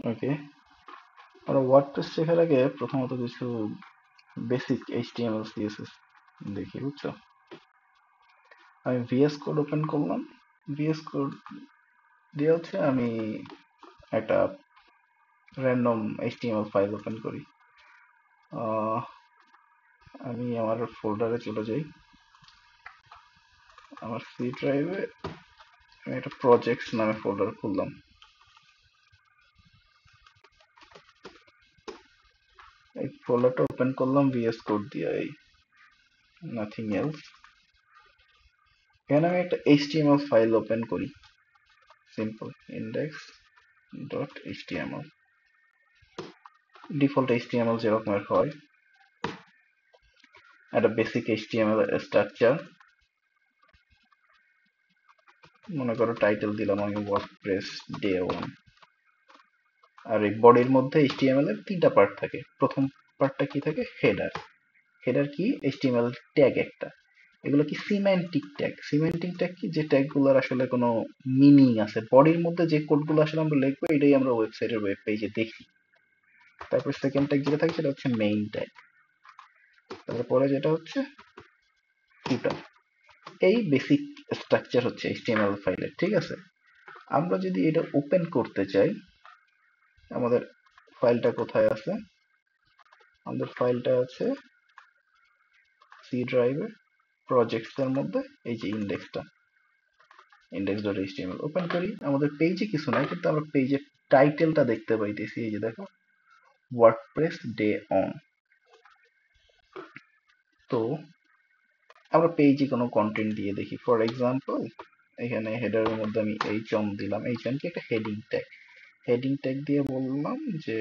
ওকে, আমরা ওয়ার্ডপ্রেস শেখার আগে প্রথমত কিছু বেসিক এইচটিএমএল সিএসএস দেখি, বুঝছো? আমি ভিএস কোড ওপেন করলাম। ভিএস কোড দিয়ে হচ্ছে আমি একটা র্যান্ডম এইচটিএমএল ফাইল ওপেন করি। আহ, আমি আমার ফোল্ডারে চলে যাই। আমার সি ড্রাইভে আমি একটা প্রজেক্টস নামে ফোল্ডার খুললাম। এই ফোল্ডারটা ওপেন করলাম ভিএস কোড দিয়ে, এই নাথিং এলস। এখানে আমি একটা এইচটিএমএল ফাইল ওপেন করি, simple index dot HTML. Default HTML যেরকমের হয়, একটা বেসিক এইচটিএমএল স্ট্রাকচার। মনে করো টাইটেল দিলাম আমি ওয়ার্ডপ্রেস ডে 1। আর এই বডির মধ্যে এইচটিএমএল এর তিনটা পার্ট থাকে। প্রথম পার্টটা কি থাকে? হেডার। হেডার কি? এইচটিএমএল ট্যাগ একটা। এগুলো কি? Semantic tag. সিম্যান্টিক ট্যাগ কি? যে ট্যাগগুলোর আসলে কোনো মিনিং আছে। বডির মধ্যে যে কোডগুলো আসলে আমরা লিখবো, এটাই আমরা ওয়েবসাইটের ওয়েব পেজে দেখি। তারপর সেকেন্ড ট্যাগ যেটা থাকে সেটা হচ্ছে মেইন ট্যাগ। তারপরে যেটা হচ্ছে ফুটার। এই বেসিক স্ট্রাকচার হচ্ছে এইচটিএমএল ফাইলের, ঠিক আছে? আমরা যদি এটা ওপেন করতে চাই, আমাদের ফাইলটা কোথায় আছে? আমাদের ফাইলটা আছে সি ড্রাইভে প্রজেক্টস এর মধ্যে। এই যে ইন্ডেক্সটা, index.html ওপেন করি। আমাদের পেজে কিছু নাই, কিন্তু আমরা পেজের টাইটেলটা দেখতে পাইতেছি। এই যে দেখো, ওয়ার্ডপ্রেস ডে অন। তো আমরা পেজে কোনো কন্টেন্ট দিয়ে দেখি। ফর এক্সাম্পল, এখানে হেডারের মধ্যে আমি এইচ অন দিলাম। এইচ অন কি? একটা হেডিং ট্যাগ। হেডিং ট্যাগ দিয়ে বললাম যে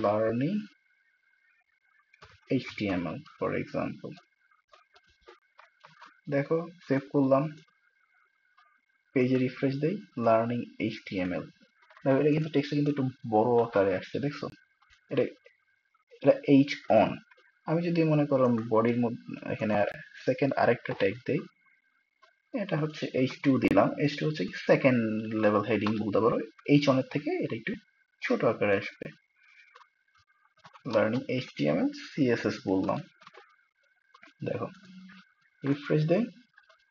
লার্নিং এইচটিএমএল ফর এক্সাম্পল। দেখো, সেভ করলাম, পেজে রিফ্রেশ দেই, লার্নিং এইচটিএমএল। দেখো, এটা কিন্তু টেক্সটটা কিন্তু একটু বড় আকারে আসছে, দেখছো? এটা এটা এইচ অন। আমি যদি মনে করো বডির মধ্যে এখানে সেকেন্ড আরেকটা ট্যাগ দেই, এটা হচ্ছে এইচ টু দিলাম। এইচ টু হচ্ছে সেকেন্ড লেভেল হেডিং বলতে পারো। এইচ অন এর থেকে এটা একটু ছোট আকারে আসবে। লার্নিং এইচটিএমএল সিএসএস বললাম। দেখো, রিফ্রেশ দেই,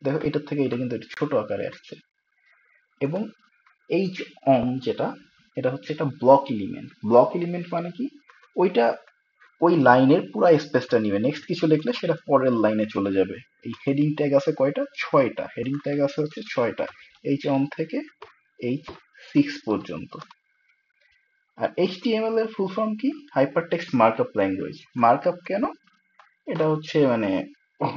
দেখো এটার থেকে এটা কিন্তু একটু ছোট আকারে আসছে। এবং এইচ অন যেটা, এটা হচ্ছে একটা ব্লক এলিমেন্ট। ব্লক এলিমেন্ট মানে কি? ওইটা ওই লাইনের পুরো স্পেসটা নিবে। নেক্সট কিছু লিখলে সেটা পরের লাইনে চলে যাবে। এই হেডিং ট্যাগ আছে কয়টা? 6টা। হেডিং ট্যাগ আছে হচ্ছে 6টা, এইচ অন থেকে এইচ সিক্স পর্যন্ত। আর এইচটিএমএল এর ফুল ফর্ম কি? Hyper text markup language. Markup কেন? এটা হচ্ছে মানে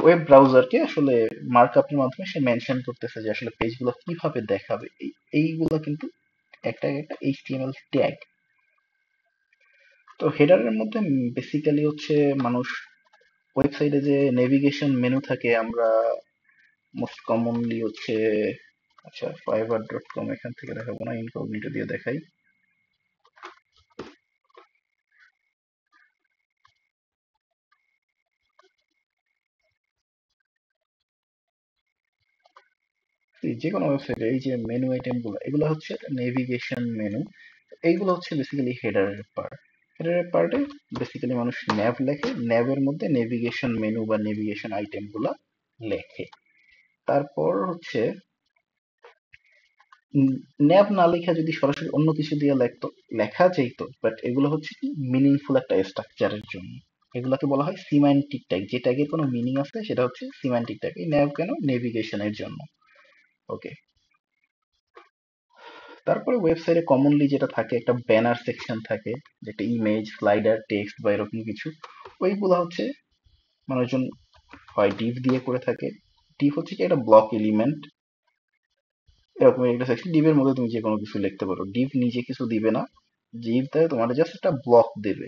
ওয়েব ব্রাউজারকে আসলে মার্কআপের মাধ্যমে সে মেনশন করতেছে যে আসলে পেজগুলো কিভাবে দেখাবে। এইগুলো কিন্তু একটা একটা এইচটিএমএল ট্যাগ। তো হেডারের মধ্যে বেসিক্যালি হচ্ছে মানুষ ওয়েবসাইটে যে নেভিগেশন মেনু থাকে, আমরা মোস্ট কমনলি হচ্ছে, আচ্ছা fiverr.com এখান থেকে দেখাবো না, ইনকগনিটো দিয়ে দেখাই। এই যে কোনো ওয়েবসাইটে এই যে মেনু আইটেম গুলো, এগুলো হচ্ছে নেভিগেশন মেনু। এইগুলো হচ্ছে বেসিক্যালি হেডারের পার্ট। হেডারের পার্টে বেসিক্যালি মানুষ ন্যাভ লেখে, ন্যাভের মধ্যে নেভিগেশন মেনু বা নেভিগেশন আইটেম গুলা লেখে। তারপর হচ্ছে ন্যাভ না লেখা যদি সরাসরি অন্য কিছু দিয়ে লেখতো, লেখা যেত, বাট এগুলো হচ্ছে কি মিনিংফুল একটা স্ট্রাকচারের জন্য। এগুলাকে বলা হয় সিম্যান্টিক ট্যাগ। যে ট্যাগের কোনো মিনিং আছে সেটা হচ্ছে সিম্যান্টিক ট্যাগ। এই ন্যাভ কেন? নেভিগেশনের জন্য। ওকে। তারপরে ওয়েবসাইটে কমনলি যেটা থাকে, একটা ব্যানার সেকশন থাকে, যেটা ইমেজ, স্লাইডার, টেক্সট বা এরকম কিছু। ওইগুলো হচ্ছে মানুষজন হয় ডিভ দিয়ে করে থাকে। ডিভ হচ্ছে কি? একটা ব্লক এলিমেন্ট। এরকম একটা সেকশন, ডিভের মধ্যে তুমি যে কোনো কিছু লিখতে পারো। ডিভ নিজে কিছু দিবে না, ডিভ তাই তোমার জাস্ট একটা ব্লক দেবে।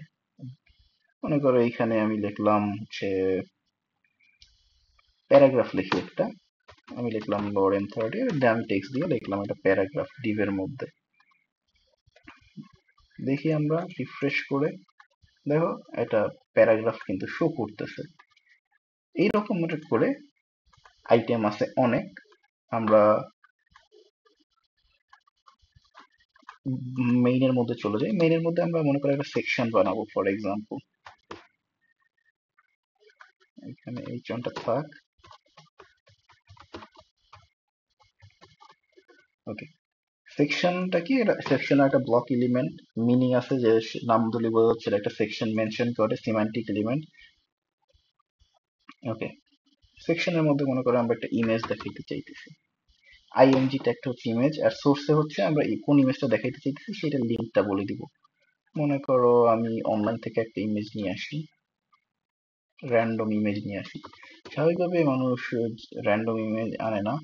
মনে করো এইখানে আমি লিখলাম হচ্ছে প্যারাগ্রাফ, লিখি একটা। আমি লিখলাম লরেন 30, আমি টেক্সট দিয়ে লিখলাম একটা প্যারাগ্রাফ ডিভের মধ্যে। দেখি আমরা রিফ্রেশ করে, দেখো এটা প্যারাগ্রাফ কিন্তু শো করতেছে। এইরকম করে আইটেম আছে অনেক। আমরা মেইনের মধ্যে চলে যাই। মেইনের মধ্যে আমরা মনে করি একটা সেকশন বানাবো। ফর এক্সাম্পল এখানে এই চনটা থাক। ওকে, সেকশনটা কি? এটা সেকশনের একটা ব্লক এলিমেন্ট, মিনিং আছে যে নাম ধরে বোঝাচ্ছে একটা সেকশন মেনশন করে, সিমান্টিক এলিমেন্ট। ওকে, সেকশনের মধ্যে মনে করো আমরা একটা ইমেজ দেখাইতে চাইতেছি। আইএমজি ট্যাগটা হচ্ছে ইমেজ, আর সোর্সে হচ্ছে আমরা কোন ইমেজটা দেখাইতে চাইতেছি সেটা লিঙ্কটা বলে দিব। মনে করো আমি অনলাইন থেকে একটা ইমেজ নিয়ে আসি, র্যান্ডম ইমেজ নিয়ে আসি। স্বাভাবিকভাবে মানুষ র্যান্ডম ইমেজ আনে না,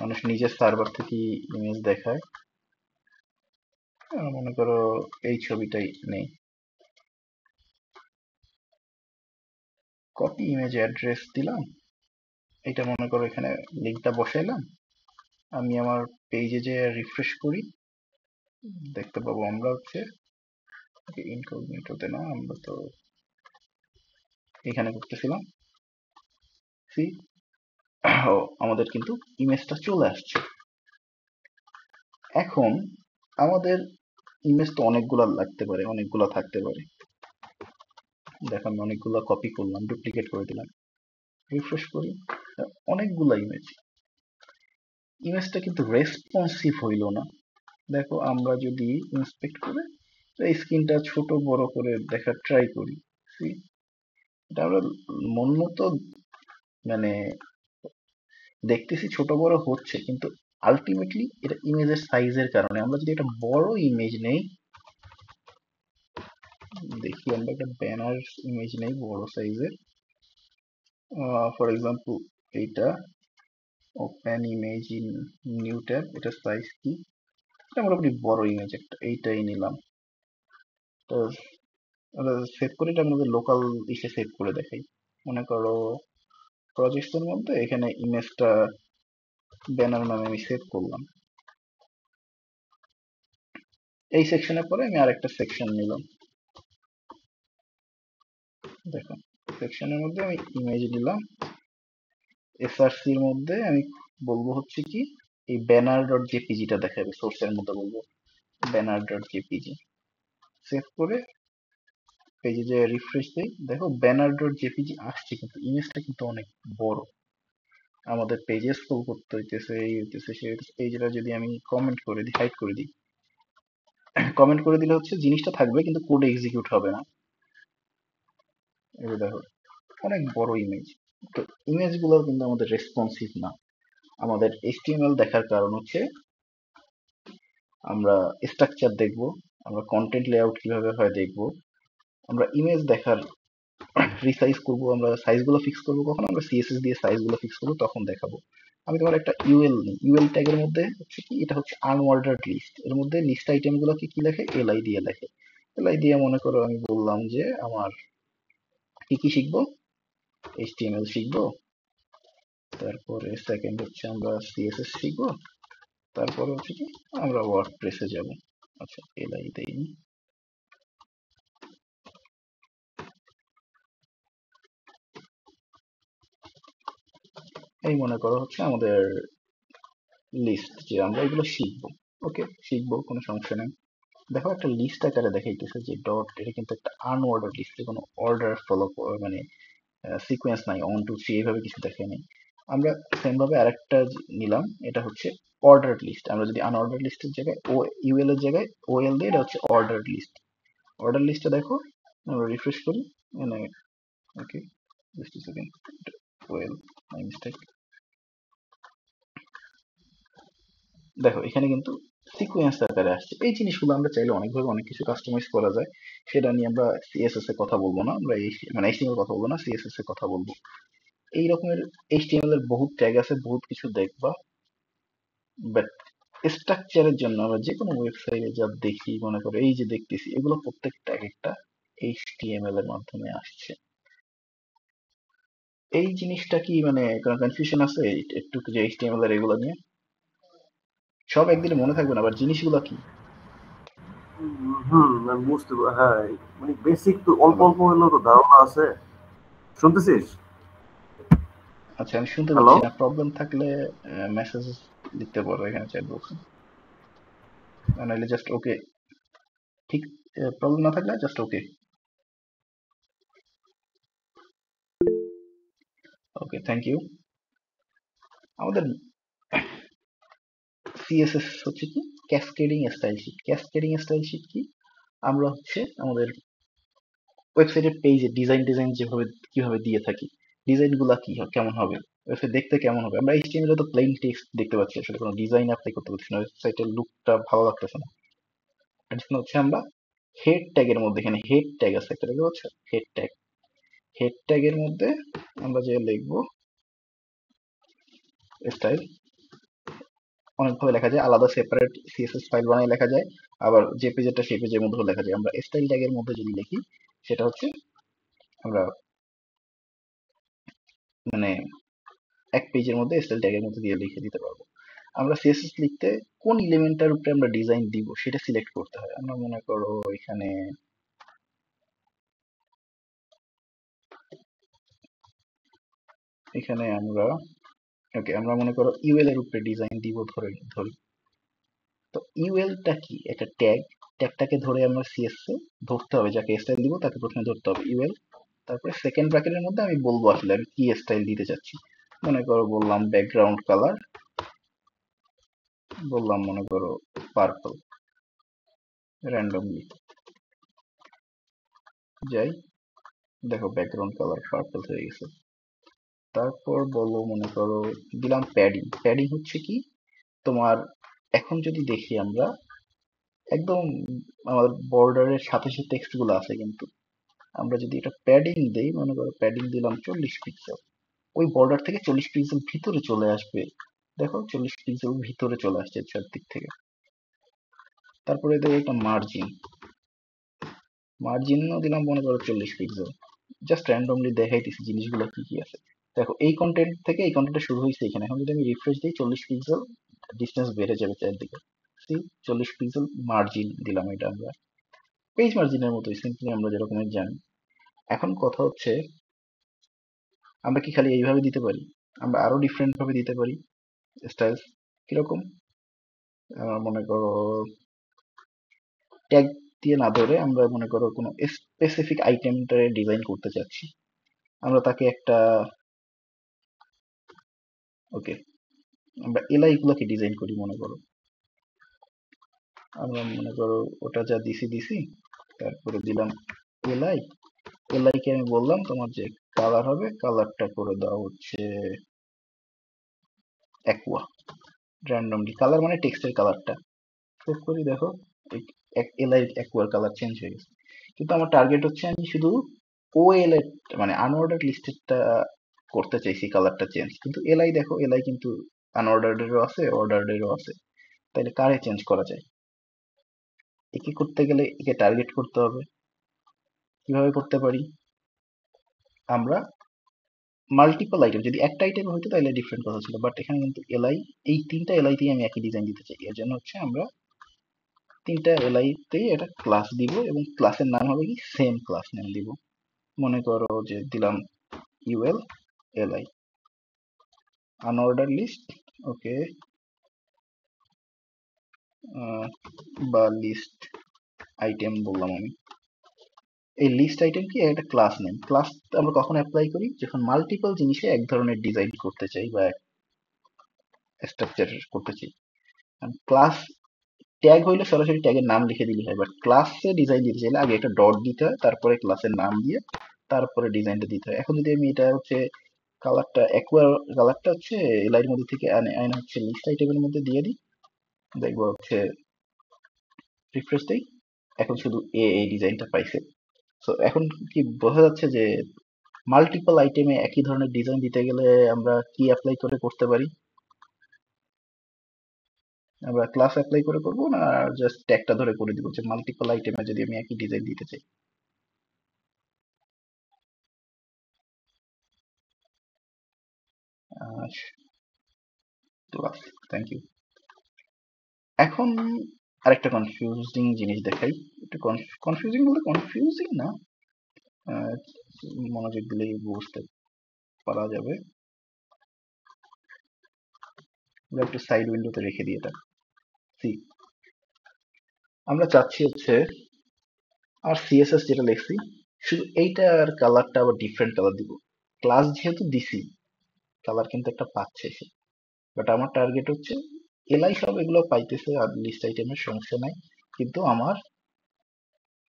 মানুষ নিজের সার্ভার থেকে ইমেজ দেখায়। মনে করো এই ছবিটাই নেই, কপি ইমেজ অ্যাড্রেস দিলাম, এটা মনে করো এখানে লিঙ্কটা বসাইলাম। আমি আমার পেজে যে রিফ্রেশ করি, দেখতে পাবো আমরা হচ্ছে ইনকগনিটোতে না, আমরা তো এখানে করতেছিলাম। সি, ও আমাদের কিন্তু ইমেজটা চলে আসছে। এখন আমাদের ইমেজ তো অনেকগুলা লাগতে পারে, অনেকগুলা থাকতে পারে। দেখো আমি অনেকগুলা কপি করলাম, ডুপ্লিকেট করে দিলাম, রিফ্রেশ করি, অনেকগুলা ইমেজ। ইমেজটা কিন্তু রেসপন্সিভ হইল না। দেখো আমরা যদি ইন্সপেক্ট করে এই স্ক্রিনটা ছোট বড় করে দেখার ট্রাই করি, See? এটা আমরা মন মতো মানে দেখতেছি ছোট বড় হচ্ছে, কিন্তু আলটিমেটলি এটা ইমেজের সাইজের কারণে। আমরা যদি একটা বড় ইমেজ নেই, দেখি আমরা একটা ব্যানার ইমেজ নেই বড় সাইজের, ফর এক্সাম্পল এইটা open image in new tab, এটা সাইজ কি, এটা মোটামুটি বড় ইমেজ একটা, এইটাই নিলাম। তো সেভ করে এটা আমাদের লোকাল ইসে সেভ করে দেখাই। মনে করো প্রজেক্টের মধ্যে এখানে ইমেজটা ব্যানার নামে আমি সেভ করলাম। এই সেকশনের পরে আমি আরেকটা সেকশন নিলাম। দেখো সেকশনের মধ্যে আমি ইমেজ দিলাম, এসআরসির মধ্যে আমি বলবো হচ্ছে কি এই ব্যানার ডট জেপিজিটা দেখাবে, সোর্সের মধ্যে বলবো ব্যানার ডট জেপিজি। সেভ করে পেজে যে রিফ্রেশ দেই, দেখো ব্যানার ডট জেপিজি আসছে, কিন্তু ইমেজটা কিন্তু অনেক বড়। আমাদের পেজে স্ক্রল করতে হইতেছে, এই হইতেছে সেই হইতেছে। এই যেটা যদি আমি কমেন্ট করে দিই, হাইড করে দিই, কমেন্ট করে দিলে হচ্ছে জিনিসটা থাকবে কিন্তু কোড এক্সিকিউট হবে না। এই যে দেখো অনেক বড় ইমেজ। তো ইমেজ গুলো কিন্তু আমাদের রেসপন্সিভ না। আমাদের এইচটিএমএল দেখার কারণ হচ্ছে আমরা স্ট্রাকচার দেখব, আমরা কন্টেন্ট লেআউট কিভাবে হয় দেখব, আমরা ইমেজ দেখার রিসাইজ করব, আমরা সাইজগুলো ফিক্স করব, কখন আমরা সিএসএস দিয়ে সাইজগুলো ফিক্স করব তখন দেখাবো। আমি তোমার একটা ইউএল নিই, ইউএল ট্যাগের মধ্যে হচ্ছে কি এটা হচ্ছে আনঅর্ডার্ড লিস্ট, এর মধ্যে লিস্ট আইটেম গুলোকে কি লেখে, এলআই দিয়ে লেখে। এলআই দিয়ে মনে করো আমি বললাম যে আমার কি কি শিখবো, এইচটিএমএল শিখবো, তারপরে সেকেন্ড হচ্ছে আমরা সিএসএস শিখবো, তারপরে হচ্ছে কি আমরা ওয়ার্ডপ্রেসে যাব। আচ্ছা এলআই দেইনি, এই মনে করো হচ্ছে আমাদের লিস্ট যে আমরা এগুলো শিখবো। ওকে শিখবো, কোনো সমস্যা নেই। দেখো একটা লিস্ট আকারে দেখাইতেছে যে ডট, এটা কিন্তু একটা আনঅর্ডার লিস্ট, কোনো অর্ডার ফলো মানে সিকোয়েন্স নাই, 1 2 3 এইভাবে কিছু দেখে নেই। আমরা সেম ভাবে আরেকটা নিলাম, এটা হচ্ছে অর্ডার লিস্ট। আমরা যদি আনঅর্ডার লিস্টের জায়গায় ও ইউএল এর জায়গায় ওএল দিই, এটা হচ্ছে অর্ডার লিস্ট। অর্ডার লিস্টে দেখো আমরা রিফ্রেশ করি, মানে ওকে just second, well my mistake. দেখো এখানে কিন্তু সিকোয়েন্স আকারে আসছে। এই জিনিসগুলো আমরা চাইলে অনেকভাবে অনেক কিছু কাস্টমাইজ করা যায়, সেটা নিয়ে আমরা সিএসএস এ কথা বলবো না, আমরা এই মানে এইচটিএমএল কথা বলবো না, সিএসএস এ কথা বলবো। এই রকমের এইচটিএমএল এর বহুত ট্যাগ আছে, বহুত কিছু দেখবা, বাট স্ট্রাকচারের জন্য আমরা যে কোনো ওয়েবসাইটে যা দেখি, মনে করো এই যে দেখতেছি, এগুলো প্রত্যেকটা এক একটা এইচটিএমএল এর মাধ্যমে আসছে। এই জিনিসটা কি মানে কোনো কনফিউশন আছে একটু যে এইচটিএমএল এর এগুলো নিয়ে? সব একদিনে মনে থাকবে না, আবার জিনিসগুলো কি? হুম, আমি বুঝতে হ্যাঁ, মানে বেসিক তো অল্প হ্যালো, অল্প হলেও তো ধারণা আছে। শুনতেছিস? আচ্ছা আমি শুনতে হ্যালো? পাচ্ছি না, প্রবলেম থাকলে মেসেজ লিখতে পারো এখানে চ্যাট বক্সে। নাহলে জাস্ট ওকে, ঠিক প্রবলেম না থাকলে just okay. Okay, thank you. আমাদের সিএসএস হচ্ছে কি cascading style sheet. Cascading style sheet কি, আমরা হচ্ছে আমাদের ওয়েবসাইটের পেজে ডিজাইন যেভাবে কিভাবে দিয়ে থাকি, ডিজাইন গুলা কি কেমন হবে, ওয়েবসাইট দেখতে কেমন হবে, আমরা এইচটিএমএল এ তো প্লেন টেক্সট দেখতে পাচ্ছি, আসলে কোনো ডিজাইন অ্যাপ্লাই করতে পারছি না, ওয়েবসাইটের লুকটা ভালো লাগতেছে না। এর জন্য হচ্ছে আমরা হেড ট্যাগের মধ্যে, এখানে হেড ট্যাগ আছে একটা, দেখতে পাচ্ছ হেড ট্যাগ, হেড ট্যাগের মধ্যে আমরা যে লিখবো স্টাইল, অনেকভাবে লেখা যায়, আলাদা সেপারেট সিএসএস ফাইল বানিয়ে লেখা যায়, আবার যে পেজেরটা সেই পেজের মধ্যেও লেখা যায়। আমরা স্টাইল ট্যাগের মধ্যে যদি লিখি, সেটা হচ্ছে আমরা মানে এক পেজের মধ্যে স্টাইল ট্যাগের মধ্যে দিয়ে লিখে দিতে পারবো। আমরা সিএসএস লিখতে কোন এলিমেন্টটার উপরে আমরা ডিজাইন দিব সেটা সিলেক্ট করতে হয়। আমরা মনে করো এখানে এখানে আমরা ওকে, আমরা মনে করো ইউএল এর উপরে ডিজাইন দিব ধরি। তো ইউএলটা কি, একটা ট্যাগ, ট্যাগটাকে ধরে আমরা সিএসএস এ ধরতে হবে, যাকে স্টাইল দিব তাকে প্রথমে ধরতে হবে ইউএল, তারপরে সেকেন্ড ব্র্যাকেটের মধ্যে আমি বলবো আসলে আমি কি স্টাইল দিতে চাচ্ছি। মনে করো বললাম ব্যাকগ্রাউন্ড কালার, বললাম মনে করো পার্পল, র্যান্ডমলি যাই, দেখো ব্যাকগ্রাউন্ড কালার পার্পল হয়ে গেছে। তারপর বলো মনে করো দিলাম প্যাডিং। প্যাডিং হচ্ছে কি তোমার, এখন যদি দেখি আমরা একদম আমার বর্ডারের সাথে সাথে টেক্সট গুলো আছে, কিন্তু আমরা যদি এটা প্যাডিং দেই, মনে করো প্যাডিং দিলাম 40 পিক্সেল, ওই বর্ডার থেকে 40 পিক্সেল ভিতরে চলে আসবে। দেখো 40 পিক্সেল ভিতরে চলে আসছে চারদিক থেকে। তারপরে দেবো একটা মার্জিন, মার্জিনও দিলাম মনে করো 40 পিক্সেল, জাস্ট র্যান্ডমলি দেখাইতেছি জিনিসগুলো কি কি আছে। দেখো এই কন্টেন্ট থেকে এই কন্টেন্টটা শুরু হয়েছে এখানে, এখন যদি আমি রিফ্রেশ দিই 40 পিক্সেল ডিস্টেন্স বেড়ে যাবে চারদিকে। See, 40 পিক্সেল মার্জিন দিলাম, এটা আমরা পেজ মার্জিনের মতোই সিম্পলি আমরা যেরকমের জানি। এখন কথা হচ্ছে আমরা কি খালি এইভাবে দিতে পারি, আমরা আরো ডিফারেন্ট ভাবে দিতে পারি স্টাইলস। কিরকম, মনে করো ট্যাগ দিয়ে না ধরে আমরা মনে করো কোনো স্পেসিফিক আইটেমটারে ডিজাইন করতে চাচ্ছি, আমরা তাকে একটা ওকে, আমরা এলআই গুলোকে ডিজাইন করি মনে করো, আমরা মনে করো ওটা যা দিছি, তারপরে দিলাম এলআই, এলআই কে আমি বললাম তোমার যে কালার হবে, কালারটা করে দাও হচ্ছে অ্যাকুয়া, র্যান্ডমলি কালার মানে টেক্সটের কালারটা সেভ করি। দেখো এলআই অ্যাকুয়ার কালার চেঞ্জ হয়ে গেছে। কিন্তু আমার টার্গেট হচ্ছে আমি শুধু ওএল এর মানে আনঅর্ডার লিস্টেডটা করতে চাইছি কালারটা চেঞ্জ, কিন্তু এলআই দেখো এলআই কিন্তু আনঅর্ডারেরও আছে অর্ডারেরও আছে, তাহলে কারে চেঞ্জ করা যায়? একে করতে গেলে একে টার্গেট করতে হবে। কিভাবে করতে পারি, আমরা মাল্টিপল আইটেম, যদি একটা আইটেম হতো তাহলে ডিফারেন্ট কথা ছিল, বাট এখানে কিন্তু এলআই, এই তিনটা এলআই দিয়ে আমি একই ডিজাইন দিতে চাই, এর জন্য হচ্ছে আমরা তিনটা এলআই তেই একটা ক্লাস দিব, এবং ক্লাসের নাম হবে কি সেম ক্লাস নেম দিব। মনে করো যে দিলাম ইউএল এলআই আনঅর্ডার লিস্ট, ওকে, বা লিস্ট আইটেম বললাম আমি। এই লিস্ট আইটেম কি একটা ক্লাস নেম, ক্লাস আমরা কখন অ্যাপ্লাই করি, যখন মাল্টিপল জিনিসে এক ধরনের ডিজাইন করতে চাই বা স্ট্রাকচার করতে চাই। ক্লাস ট্যাগ হইলে সরাসরি ট্যাগের নাম লিখে দিলে হয়, বাট ক্লাসে ডিজাইন দিতে চাইলে আগে একটা ডট দিতে হয়, তারপরে ক্লাসের নাম দিয়ে তারপরে ডিজাইনটা দিতে হয়। এখন যদি আমি এটা হচ্ছে কালারটা অ্যাকুয়া কালারটা হচ্ছে এলআইয়ের মধ্যে থেকে আইনা হচ্ছে লিস্ট আইটেমের মধ্যে দিয়ে দিই, দেখবো হচ্ছে রিফ্রেশ দেই, এখন শুধু এই ডিজাইনটা পাইছে। সো এখন কি বোঝা যাচ্ছে যে মাল্টিপল আইটেমে একই ধরনের ডিজাইন দিতে গেলে আমরা কি অ্যাপ্লাই করে করতে পারি, আমরা ক্লাস অ্যাপ্লাই করে করবো না জাস্ট ট্যাগটা ধরে করে দিব, যে মাল্টিপল আইটেমে যদি আমি একই ডিজাইন দিতে চাই। Class, thank you. এখন আরেকটা কনফিউজিং জিনিস দেখাই, একটু কনফিউজিং বলতে কনফিউজিং না, আহ, মনোযোগ দিলেই বুঝতে পারা যাবে। আমরা একটু সাইড উইন্ডোতে রেখে দিই এটা, সি আমরা চাচ্ছি হচ্ছে আর সিএসএস যেটা লিখছি শুধু এইটার কালারটা আবার ডিফারেন্ট কালার দিব। ক্লাস যেহেতু দিছি, কালার কিন্তু একটা পাচ্ছে সে। বাট আমার টার্গেট হচ্ছে এলাই সব এগুলো পাইতেছে আর লিস্ট আইটেমের সমস্যা নাই, কিন্তু আমার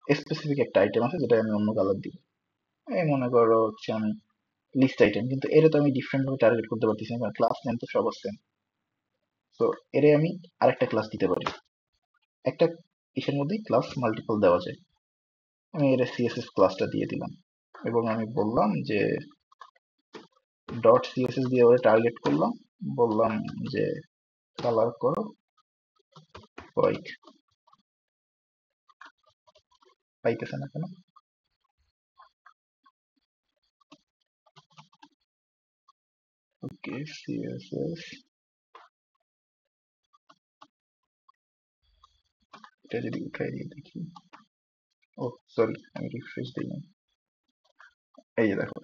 স্পেসিফিক একটা আইটেম আছে যেটা আমি অন্য কালার দিব। এই মনে করো হচ্ছে আমি লিস্ট আইটেম, কিন্তু এটা তো আমি ডিফারেন্ট ভাবে টার্গেট করতে পারতেছি না, ক্লাস নেম তো সবার সেম। তো এরে আমি আরেকটা ক্লাস দিতে পারি। একটা ইসের মধ্যেই ক্লাস মাল্টিপল দেওয়া যায়। আমি এর সিএসএস ক্লাসটা দিয়ে দিলাম এবং আমি বললাম যে ডট সিএসএস দিয়ে ওরা টার্গেট করলাম, বললাম যে কালার করো হোয়াইট। পাইতেছে না কেন? ওকে, সিএসএস এটা যদি উঠাই দিয়ে দেখি। ও সরি, আমি রিফ্রেশ দিলাম। এই যে দেখো,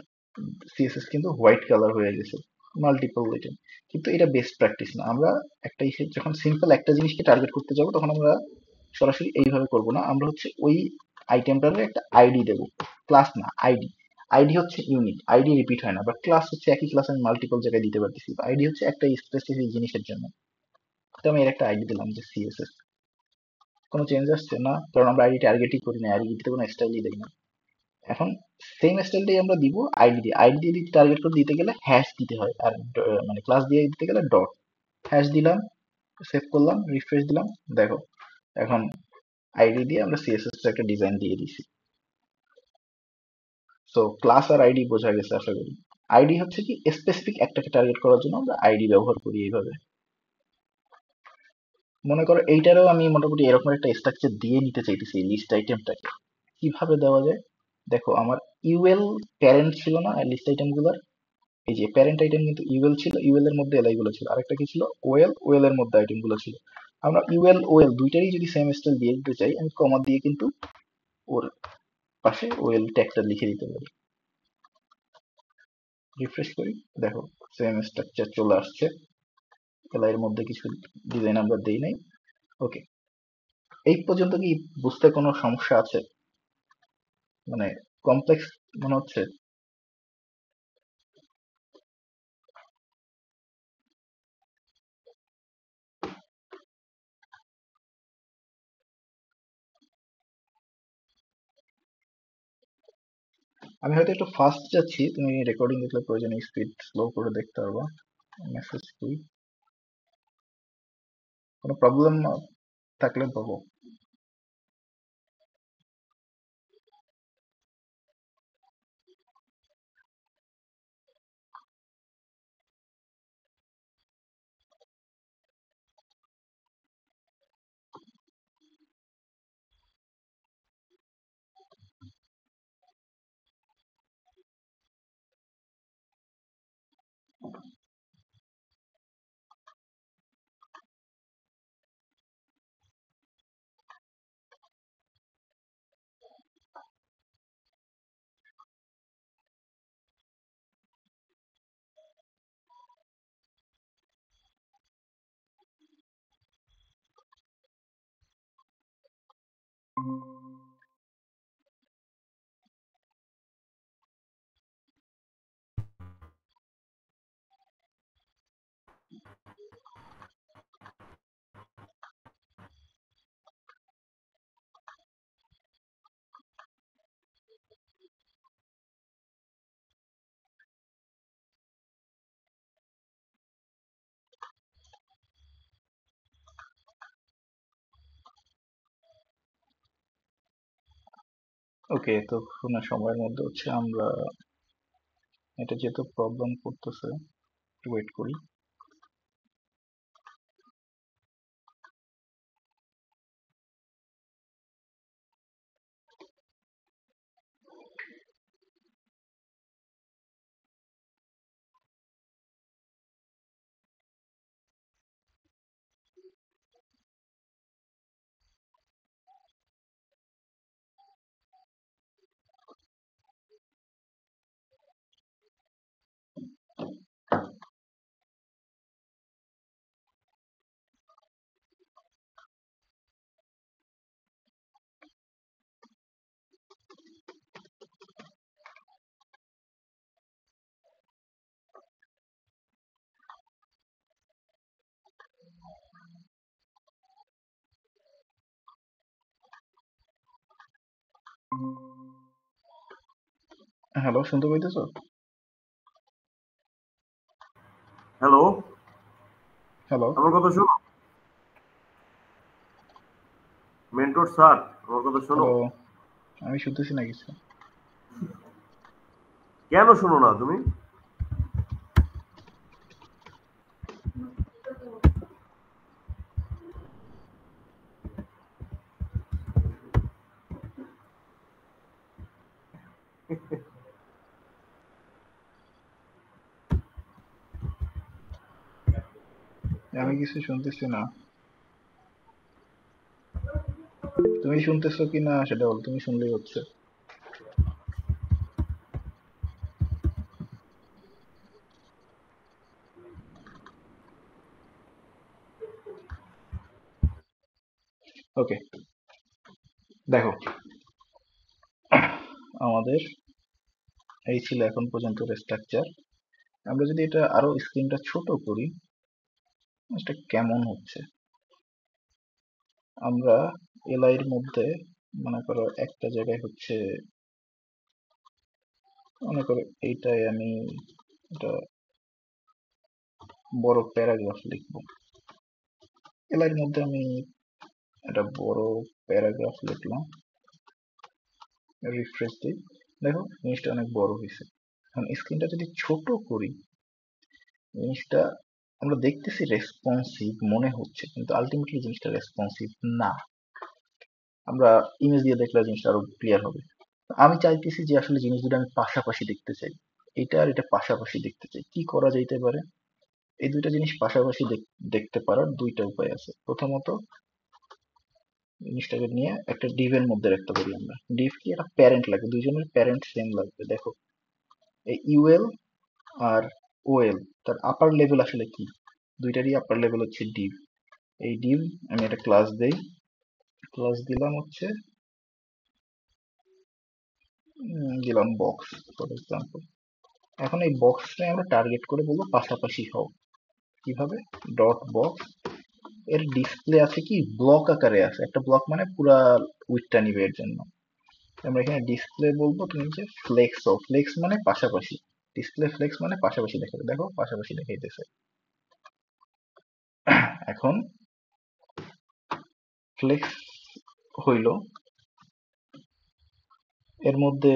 সিএসএস কিন্তু হোয়াইট কালার হয়ে গেছে মাল্টিপল আইটেম। কিন্তু এটা বেস্ট প্র্যাকটিস না। আমরা একটা ইসে যখন সিম্পল একটা জিনিসকে টার্গেট করতে যাব তখন আমরা সরাসরি এইভাবে করব না, আমরা হচ্ছে ওই আইটেমটার একটা আইডি দেব। ক্লাস না, আইডি। আইডি হচ্ছে ইউনিক, আইডি রিপিট হয় না। বাট ক্লাস হচ্ছে একই ক্লাস আমি মাল্টিপল জায়গায় দিতে পারতেছি। আইডি হচ্ছে একটা স্পেসিফিক জিনিসের জন্য। তো আমি এর একটা আইডি দিলাম যে সিএসএস। কোনো চেঞ্জ আসছে না, কারণ আমরা আইডি টার্গেটই করি না, আইডিতে কোনো স্টাইলই দেই না। এখন সেম স্টাইলটাই আমরা দিব আইডি দিয়ে। আইডি দিয়ে টার্গেট করে দিতে গেলে হ্যাশ দিতে হয়, আর মানে ক্লাস দিয়ে দিতে গেলে ডট। হ্যাশ দিলাম, সেভ করলাম, রিফ্রেশ দিলাম, দেখো এখন আইডি দিয়ে আমরা সিএসএস একটা ডিজাইন দিয়ে দিছি। সো ক্লাস আর আইডি বোঝা গেছে আশা করি। আইডি হচ্ছে কি স্পেসিফিক একটাকে টার্গেট করার জন্য আমরা আইডি ব্যবহার করি এইভাবে। মনে করো এইটারও আমি মোটামুটি এরকম একটা স্ট্রাকচার দিয়ে নিতে চাইতেছি লিস্ট আইটেমটাকে। কিভাবে দেওয়া যায়? দেখো আমার ইউএল প্যারেন্ট ছিল না লিস্ট আইটেম গুলার? এই যে প্যারেন্ট আইটেম কিন্তু ইউএল ছিল, ইউএল এর মধ্যে এলআই গুলো ছিল, আরেকটা কি ছিল ওএল, ওএল এর মধ্যে আইটেম গুলো ছিল। আমরা ইউএল ওএল দুইটারই যদি সেম স্টাইল দিয়ে দিতে চাই, আমি কমা দিয়ে কিন্তু ওর পাশে ওএল ট্যাগটা লিখে দিতে পারি। রিফ্রেশ করি, দেখো সেম স্ট্রাকচার চলে আসছে। এলআই এর মধ্যে কিছু ডিজাইন আমরা দেই নাই। ওকে, এই পর্যন্ত কি বুঝতে কোনো সমস্যা আছে? মানে কমপ্লেক্স মনে হচ্ছে? আমি হয়তো একটু ফাস্ট যাচ্ছি, তুমি রেকর্ডিং দেখলে প্রয়োজনে স্পিড স্লো করে দেখতে পারবা। মেসেজ কি, কোনো প্রবলেম থাকলে বলো। ওকে, তো সময়ের মধ্যে হচ্ছে আমরা এটা যেহেতু প্রবলেম করতেছে, ওয়েট করি। হ্যালো, শুনতে পাইতেছো? হ্যালো, হ্যালো, আমার কথা শোনো। মেন্টর স্যার, আমার কথা শোনো। হ্যালো। আমি শুনতেছি না কিছু। কেন শোনো না তুমি? আমি কিছু শুনতেছি না। তুমি শুনতেছো কি না সেটা বল, তুমি শুনলেই হচ্ছে। ওকে, দেখো, আমাদের এই ছিল এখন পর্যন্ত স্ট্রাকচার। আমরা যদি এটা আরো স্ক্রিনটা ছোট করি, এটা কেমন হচ্ছে? আমরা এলআই এর মধ্যে মনে করো একটা জায়গায় হচ্ছে, মনে করো এইটাই আমি এটা বড় প্যারাগ্রাফ লিখবো। এলআই এর মধ্যে আমি একটা বড় প্যারাগ্রাফ লিখলাম, রিফ্রেশ দিই, দেখো জিনিসটা অনেক বড় হয়েছে। এখন স্ক্রিনটা যদি ছোট করি, জিনিসটা আমরা দেখতেছি রেসপন্সিভ মনে হচ্ছে, কিন্তু আলটিমেটলি জিনিসটা রেসপন্সিভ না। আমরা ইমেজ দিয়ে দেখলে জিনিসটা আরো ক্লিয়ার হবে। আমি চাইতেছি যে আসলে জিনিস দুটো আমি পাশাপাশি দেখতে চাই, এটা আর এটা পাশাপাশি দেখতে চাই। কি করা যাইতে পারে? এই দুইটা জিনিস পাশাপাশি দেখতে পারার দুইটা উপায় আছে। প্রথমত, জিনিসটাকে নিয়ে একটা ডিভ এর মধ্যে রাখতে পারি আমরা। ডিভ কি, একটা প্যারেন্ট লাগবে, দুইজনের প্যারেন্ট সেম লাগবে। দেখো, এই ইউএল আর ওএল, তার আপার লেভেল আসলে কি? দুইটারই আপার লেভেল হচ্ছে ডিভ। এই ডিভ আমি একটা ক্লাস দেই, ক্লাস দিলাম হচ্ছে দিলাম বক্স ফর এক্সাম্পল। এখন এই বক্সে আমরা টার্গেট করে বলবো পাশাপাশি হও। কিভাবে? ডট বক্স, এর ডিসপ্লে আছে কি ব্লক আকারে আছে, একটা ব্লক মানে পুরা উইডথটা নিবে এর জন্য। আমরা এখানে ডিসপ্লে বলবো, তুমি যে ফ্লেক্স ও, ফ্লেক্স মানে পাশাপাশি, ডিসপ্লে ফ্লেক্স মানে পাশাপাশি দেখাবে। দেখো পাশাপাশি দেখাইতেছে। এখন ফ্লেক্স হইল, এর মধ্যে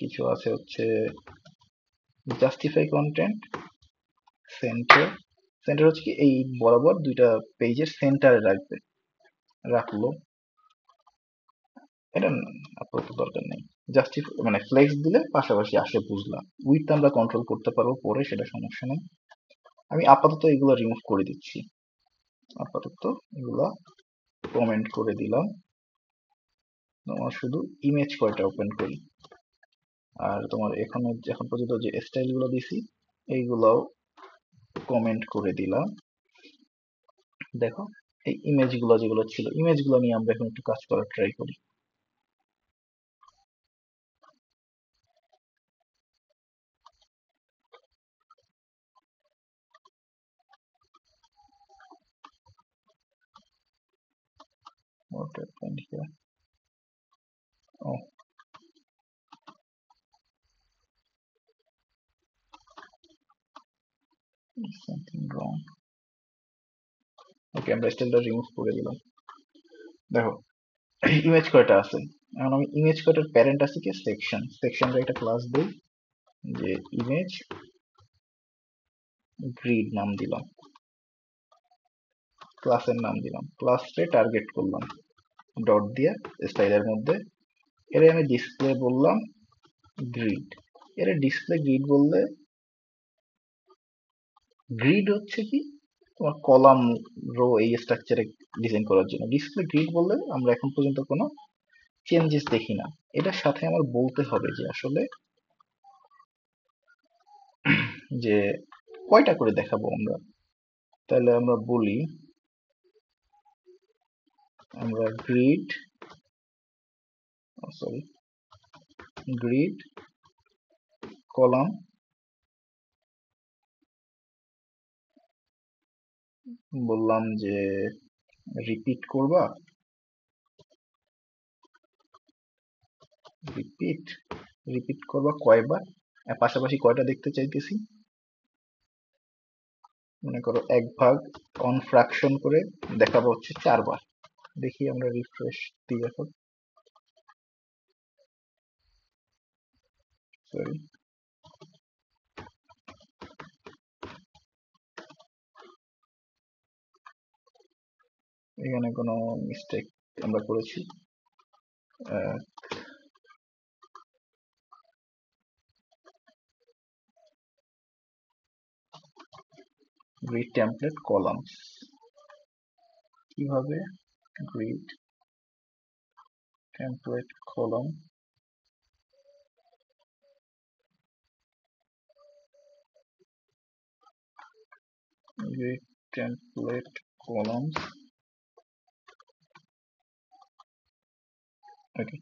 কিছু আছে হচ্ছে জাস্টিফাই কন্টেন্ট, সেন্টার। সেন্টার হচ্ছে কি এই বরাবর দুইটা পেজের সেন্টারে রাখবে, রাখলো। এটা আপাতত দরকার নেই। জাস্টিফাই মানে ফ্লেক্স দিলে পাশাপাশি আসে, বুঝলাম। উইথ আমরা কন্ট্রোল করতে পারবো পরে, সেটা সমস্যা নেই। আমি আপাতত এগুলো রিমুভ করে দিচ্ছি, আপাতত এগুলা কমেন্ট করে দিলাম। তোমার শুধু ইমেজ কয়টা ওপেন করি, আর তোমার এখন পর্যন্ত যে স্টাইল গুলো দিছি এইগুলাও কমেন্ট করে দিলাম। দেখো, এই ইমেজ গুলো যেগুলো ছিল, ইমেজ গুলো নিয়ে আমরা এখন একটু কাজ করার ট্রাই করি। What happened here? Oh, something wrong. ওকে, আমরা স্টাইলটা রিমুভ করে দিলাম। দেখো, ইমেজ কয়টা আছে? এখন আমি ইমেজ কয়টার প্যারেন্ট আছে কি সেকশন, সেকশনের একটা ক্লাস দিই যে ইমেজ গ্রিড নাম দিলাম, ক্লাসের নাম দিলাম, ক্লাসে টার্গেট করলাম ডট দিয়ে স্টাইলের মধ্যে। এর আমি ডিসপ্লে বললাম গ্রিড। এর ডিসপ্লে গ্রিড বললে, গ্রিড হচ্ছে কি তোমার কলাম রো এই স্ট্রাকচারে ডিজাইন করার জন্য। ডিসপ্লে গ্রিড বললে আমরা এখন পর্যন্ত কোনো চেঞ্জেস দেখি না। এটার সাথে আমার বলতে হবে যে আসলে যে কয়টা করে দেখাবো আমরা। তাহলে আমরা বলি, আমরা গ্রিড, সরি, গ্রিড কলাম বললাম যে রিপিট করবা, রিপিট রিপিট করবা কয়বার, আর পাশাপাশি কয়টা দেখতে চাইতেছি, মনে করো 1 ভাগ অন ফ্র্যাকশন করে দেখাবো হচ্ছে 4 বার। দেখি আমরা রিফ্রেশ দিই এখন, সরি এখানে কোনো মিস্টেক আমরা করেছি। গ্রিড টেমপ্লেট কলামস, কিভাবে grid template column, grid template columns, okay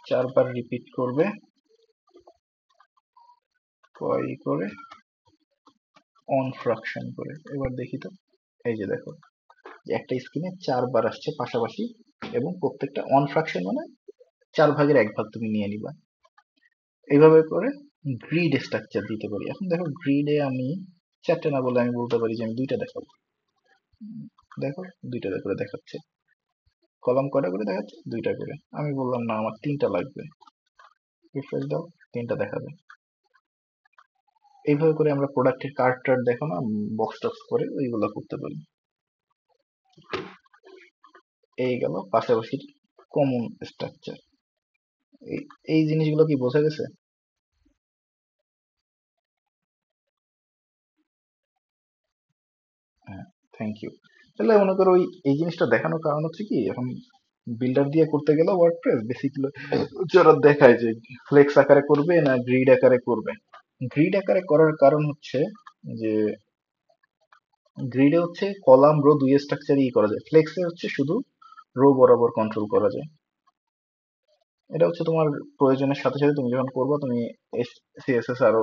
4 বার রিপিট করবে কয় করে, অন ফ্র্যাকশন করে। এবার দেখি তো, এই যে দেখো একটা স্ক্রিনে 4 বার আসছে পাশাপাশি, এবং প্রত্যেকটা অন ফ্র্যাকশন মানে 4 ভাগের 1 ভাগ তুমি নিয়ে নিবা। এইভাবে করে গ্রিড স্ট্রাকচার দিতে পারি। এখন দেখো গ্রিডে আমি 4টে না বলে আমি বলতে পারি যে আমি 2টা দেখাবো। দেখো 2টা করে দেখাচ্ছে। কলাম কয়টা করে দেখাচ্ছে, 2টা করে। আমি বললাম না আমার 3টা লাগবে, রিফ্রেশ দাও, 3টা দেখাবে। এইভাবে করে আমরা প্রোডাক্টের কার্ড টার্ড দেখো না, বক্স টক্স করে ওইগুলো করতে পারি। এই গেল পাশাপাশি কমন স্ট্রাকচার। এই জিনিসগুলো কি বোঝা গেছে? হ্যাঁ, থ্যাংক ইউ। তাহলে মনে করো এই জিনিসটা দেখানোর কারণ হচ্ছে কি, এখন বিল্ডার দিয়ে করতে গেলে ওয়ার্ডপ্রেস বেসিক্যালি যারা দেখায় যে ফ্লেক্স আকারে করবে না গ্রিড আকারে করবে। গ্রিড আকারে করার কারণ হচ্ছে যে গ্রিডে হচ্ছে কলাম রো দুই স্ট্রাকচারই করা যায়, ফ্লেক্সে হচ্ছে শুধু রো বরাবর কন্ট্রোল করা যায়। এটা হচ্ছে তোমার প্রয়োজনের সাথে সাথে তুমি যখন করবা, তুমি সিএসএস আরো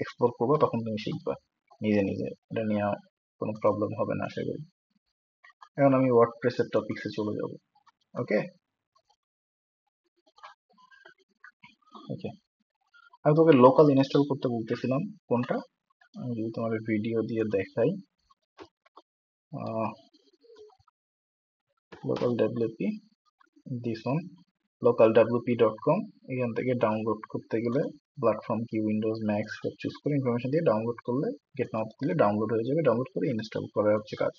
এক্সপ্লোর করবা, তখন তুমি শিখবা নিজে নিজে। এটা নিয়ে কোনো প্রবলেম হবে না আশা করি। এখন আমি ওয়ার্ডপ্রেসের টপিকসে চলে যাব। ওকে ওকে, আমি তোকে লোকাল ইনস্টল করতে বলতেছিলাম। কোনটা, আমি যদি তোমার ভিডিও দিয়ে দেখাই, local WP, this on localwp.com। এখান থেকে ডাউনলোড করতে গেলে প্ল্যাটফর্ম কি উইন্ডোজ ম্যাক্স সব চুজ করে ইনফরমেশন দিয়ে ডাউনলোড করলে, গেট নাও দিলে ডাউনলোড হয়ে যাবে। ডাউনলোড করে ইনস্টল করা হচ্ছে কাজ।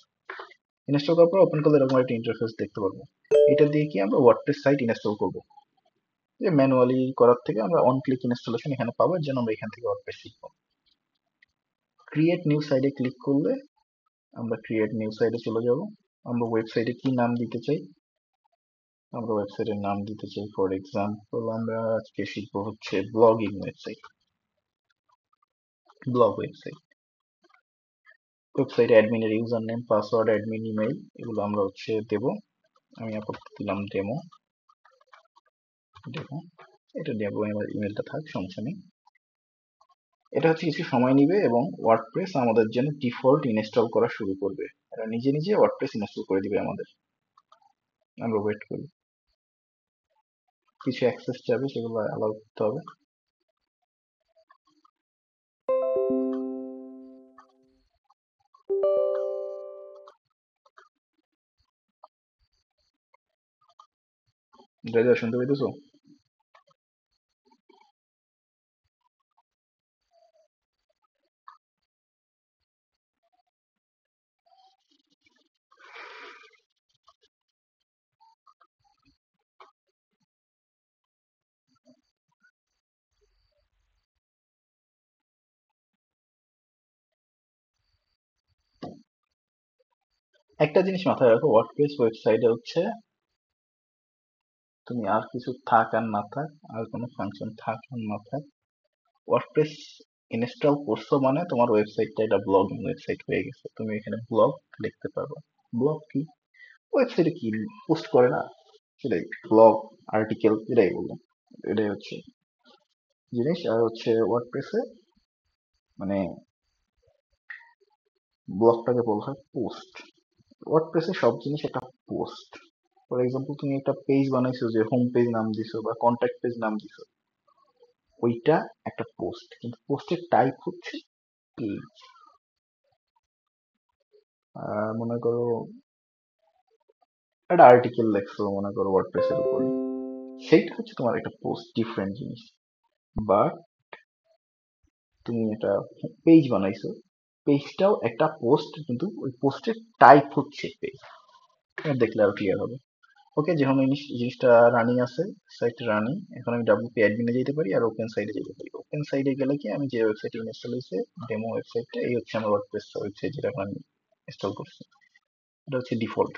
ইনস্টল করার পর ওপেন করলে এরকম একটা ইন্টারফেস দেখতে পারবো। এটা দিয়ে কি আমরা ওয়ার্ডপ্রেস সাইট ইনস্টল করব। যে ম্যানুয়ালি করার থেকে আমরা অন ক্লিক ইনস্টলেশন এখানে পাবো, এর জন্য আমরা এখান থেকে ওয়ার্ডপ্রেস শিখবো। ক্রিয়েট নিউ সাইটে ক্লিক করলে আমরা ক্রিয়েট নিউ সাইটে চলে যাব। আমরা ওয়েবসাইটে কি নাম দিতে চাই, আমরা ওয়েবসাইটের নাম দিতে চাই ফর এক্সাম্পল আমরা আজকে শিখবো হচ্ছে ব্লগিং ওয়েবসাইট, ব্লগ ওয়েবসাইট। ওয়েবসাইটে অ্যাডমিনের user name, password, admin email এগুলো আমরা হচ্ছে দেব। আমি আপাতত দিলাম ডেমো। ডেমো, এটা ডেমো ইমেলটা থাক, সমস্যা নেই। এটা হচ্ছে কিছু সময় নিবে এবং ওয়ার্ডপ্রেস আমাদের জন্য ডিফল্ট ইনস্টল করা শুরু করবে। এটা নিজে নিজে ওয়ার্ডপ্রেস ইনস্টল করে দিবে আমাদের। আমরা ওয়েট করি, কিছু অ্যাক্সেস চাবে সেগুলো অ্যালাউ করতে হবে। রেজা শুনতে পেতেছো? একটা জিনিস মাথায় রাখো, ওয়ার্ডপ্রেস ওয়েবসাইটে হচ্ছে তুমি আর কিছু থাক আর না থাক, আর কোনো ফাংশন থাক আর না থাক, ওয়ার্ডপ্রেস ইনস্টল করছো মানে তোমার ওয়েবসাইটটা এটা ব্লগিং ওয়েবসাইট হয়ে গেছে। তুমি এখানে ব্লগ লিখতে পারবে। ব্লগ কি, ওয়েবসাইটে কি পোস্ট করে না, সেটাই ব্লগ, আর্টিকেল, এটাই বললাম। এটাই হচ্ছে জিনিস। আর হচ্ছে ওয়ার্ডপ্রেসে মানে ব্লগটাকে বলা হয় পোস্ট। ওয়ার্ডপ্রেসে সব জিনিস একটা পোস্ট। ফর এক্সাম্পল তুমি একটা পেজ বানাইছো, যে হোম পেজ নাম দিছো বা কন্ট্যাক্ট পেজ নাম দিছো, ওইটা একটা পোস্ট, কিন্তু পোস্টের টাইপ হচ্ছে পেজ। মনে করো একটা আর্টিকেল লেখছো মনে করো ওয়ার্ডপ্রেসের উপরে, সেইটা হচ্ছে তোমার একটা পোস্ট, ডিফারেন্ট জিনিস। বাট তুমি একটা পেজ বানাইছো, পেজটাও একটা পোস্ট, কিন্তু ওই পোস্টের টাইপ হচ্ছে পেজ। দেখলে আরো ক্লিয়ার হবে। ওকে, যেমন এই জিনিসটা রানিং আছে, সাইট রানিং, এখন আমি ডাব্লিউপি অ্যাডমিনে যেতে পারি আর ওপেন সাইডে যেতে পারি। ওপেন সাইডে গেলে কি, আমি যে ওয়েবসাইট ইনস্টল হয়েছে ডেমো ওয়েবসাইটটা, এই হচ্ছে আমার ওয়ার্ডপ্রেস ওয়েবসাইট যেটা এখন আমি ইনস্টল করছি, এটা হচ্ছে ডিফল্ট।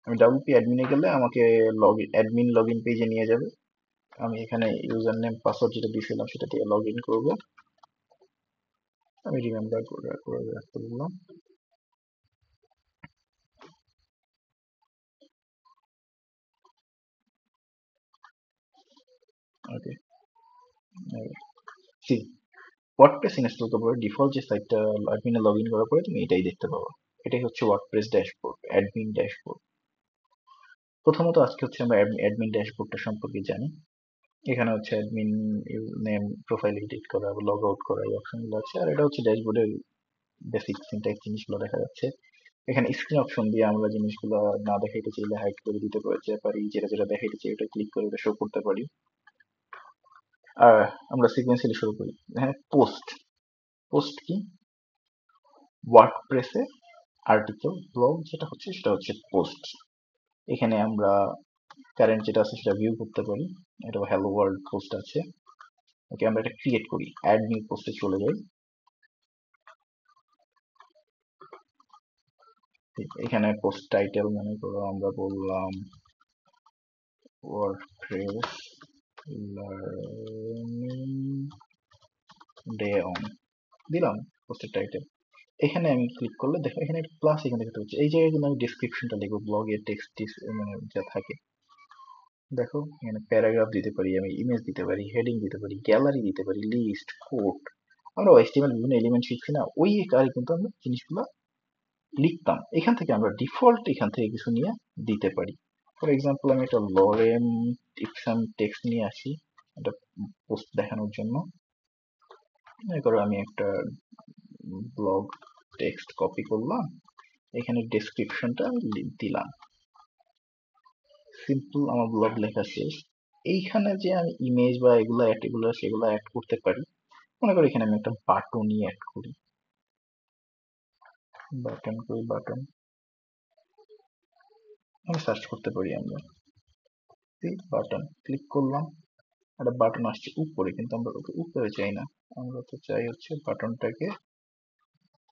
আমি ডাব্লিউপি অ্যাডমিনে গেলে আমাকে অ্যাডমিন লগ ইন পেজে নিয়ে যাবে। আমি এখানে ইউজার নেম পাসওয়ার্ড যেটা দিয়েছিলাম সেটা দিয়ে লগ ইন করবো। আমি রিমেম্বার করে রাখতে বললাম। ওকে, সি ওয়ার্ডপ্রেস ইনস্টল করার পরে ডিফল্ট যে সাইটটা অ্যাডমিনে লগ ইন করার পরে তুমি এটাই দেখতে পাবো। এটাই হচ্ছে ওয়ার্ডপ্রেস ড্যাশবোর্ড, অ্যাডমিন ড্যাশবোর্ড। প্রথমত আজকে হচ্ছে আমরা অ্যাডমিন ড্যাশবোর্ডটা সম্পর্কে জানি। এখানে হচ্ছে অ্যাডমিন নেম, প্রোফাইল এডিট করা, লগ আউট করা, এই অপশনগুলো আছে। আর এটা হচ্ছে ড্যাশবোর্ডের বেসিক সিনট্যাক্স জিনিসগুলো দেখা যাচ্ছে। এখানে স্ক্রিন অপশন দিয়ে আমরা জিনিসগুলো না দেখাইতে চাইলে হাইড করে দিতে পারি, যেটা যেটা দেখাইতে চাই ওটা ক্লিক করে ওটা শো করতে পারি। আর আমরা সিকোয়েন্সিয়ালি শুরু করি। হ্যাঁ, পোস্ট। পোস্ট কি? ওয়ার্ডপ্রেসে আর্টিকেল, ব্লগ যেটা হচ্ছে সেটা হচ্ছে পোস্ট। এখানে আমরা কারেন্ট যেটা আছে সেটা ভিউ করতে পারি। এটা হ্যালো ওয়ার্ল্ড পোস্ট আছে। ওকে, আমরা এটা ক্রিয়েট করি, অ্যাড নিউ পোস্টে চলে যাই। এখানে পোস্ট টাইটেল মনে করো আমরা বললাম ওয়ার্ডপ্রেস লার্নিং ডে অন, দিলাম পোস্টের টাইটেল। এখানে আমি ক্লিক করলে দেখো এখানে একটা প্লাস এখানে দেখতে পাচ্ছি। এই জায়গায় কিন্তু আমি ডেসক্রিপশনটা লিখবো, ব্লগের টেক্সট মানে যা থাকে। দেখো এখানে প্যারাগ্রাফ দিতে পারি, আমি ইমেজ দিতে পারি, হেডিং দিতে পারি, গ্যালারি দিতে পারি, লিস্ট, কোড। আমরা HTML বিভিন্ন এলিমেন্ট শিখছি না, ওই আকারে কিন্তু আমরা জিনিসগুলো লিখতাম। এখান থেকে আমরা ডিফল্ট এখান থেকে কিছু নিয়ে দিতে পারি। ফর এক্সাম্পল আমি একটা লরেন টিপসাম টেক্সট নিয়ে আসি, একটা পোস্ট দেখানোর জন্য। মনে করো আমি একটা ব্লগ টেক্সট কপি করলাম, এখানে ডেসক্রিপশনটা দিলাম। সিম্পল আমার ব্লগ লেখা শেষ। এইখানে যে আমি ইমেজ বা এগুলো সেগুলো অ্যাড করতে পারি। মনে করি এখানে আমি একটা বাটনই অ্যাড করি, বাটন আমি সার্চ করতে পারি। আমরা বাটন ক্লিক করলাম, একটা বাটন আসছে উপরে, কিন্তু আমরা ওকে উপরে চাই না, আমরা তো চাই হচ্ছে বাটনটাকে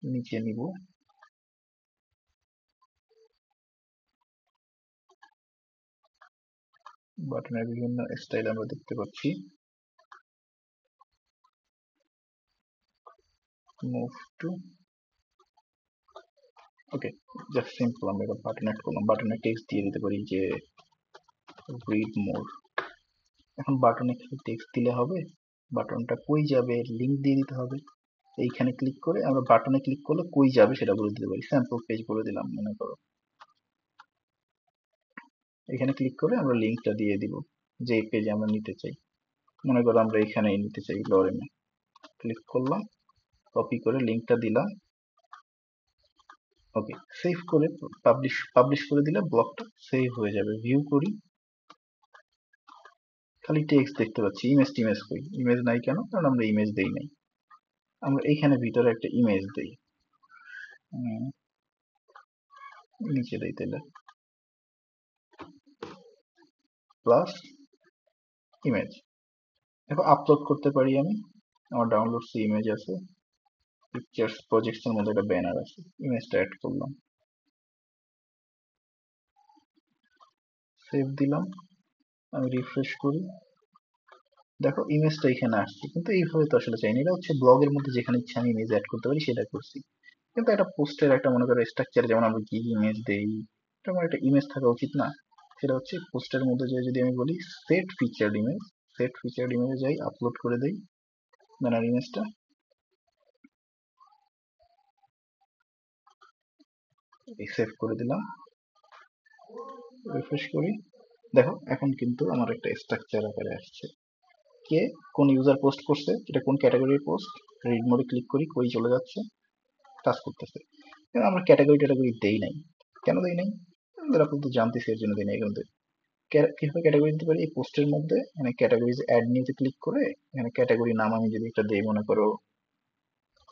নিচে নিব। বাটনের বিভিন্ন স্টাইল আমরা দেখতে পাচ্ছি। Move to, okay, just simple আমরা একটা বাটন অ্যাড করলাম। বাটনে টেক্সট দিয়ে দিতে পারি যে রিড মোর। এখন বাটনে খালি টেক্সট দিলে হবে? বাটনটা কই যাবে লিংক দিয়ে দিতে হবে। এইখানে ক্লিক করে আমরা বাটনে ক্লিক করলে কই যাবে সেটা বলে দিতে পারি। স্যাম্পল পেজ বলে দিলাম মনে করো। এখানে ক্লিক করে আমরা লিংকটা দিয়ে দিব যে পেজে আমরা নিতে চাই। মনে করো আমরা এখানেই নিতে চাই, লরেনে। ক্লিক করলাম, কপি করে লিংকটা দিলাম। ওকে, সেভ করে পাবলিশ করে দিলে ব্লগটা সেভ হয়ে যাবে। ভিউ করি, খালি টেক্সট দেখতে পাচ্ছি। ইমেজ কই? ইমেজ নাই কেন? কারণ আমরা ইমেজ দেই নাই। আমরা এখানে ভিতরে একটা ইমেজ দেই, নিচে দেই তাহলে প্লাস ইমেজ। দেখো আপলোড করতে পারি আমি, আমার ডাউনলোডস ইমেজ আছে, পিকচার্স প্রজেক্টস এর মধ্যে একটা ব্যানার আছে, ইমেজটা অ্যাড করলাম, সেভ দিলাম। আমি রিফ্রেশ করি, দেখো ইমেজটা এখানে আসছে, কিন্তু এইভাবে তো আসলে চাইনি। এটা হচ্ছে ব্লগের মধ্যে যেখানে ইচ্ছা আমি ইমেজ অ্যাড করতে পারি সেটা করছি। কিন্তু একটা পোস্টের একটা মনে করো স্ট্রাকচার, যেমন আমরা কি ইমেজ দেই, এটা আমার একটা ইমেজ থাকা উচিত না? সেটা হচ্ছে পোস্টের মধ্যে যে যদি আমি বলি সেট ফিচার্ড ইমেজে যাই, আপলোড করে দেই ব্যানার ইমেজটা, সেভ করে দিলাম। রিফ্রেশ করি, দেখো এখন কিন্তু আমার একটা স্ট্রাকচার আকারে আসছে। কে কোন ইউজার পোস্ট করছে, এটা কোন ক্যাটাগরির পোস্ট, রিড মোডে ক্লিক করি, কই চলে যাচ্ছে, কাজ করতেছে। কিন্তু আমরা ক্যাটাগরি ট্যাটাগরি দেই নাই। কেন দেই নাই? আমাদের আপাতত জানতেছি এর জন্য দেই নাই। কিন্তু কিভাবে ক্যাটাগরি দিতে পারি, এই পোস্টের মধ্যে মানে ক্যাটাগরিজ অ্যাড নিউতে ক্লিক করে এখানে ক্যাটাগরি নাম আমি যদি একটা দেই, মনে করো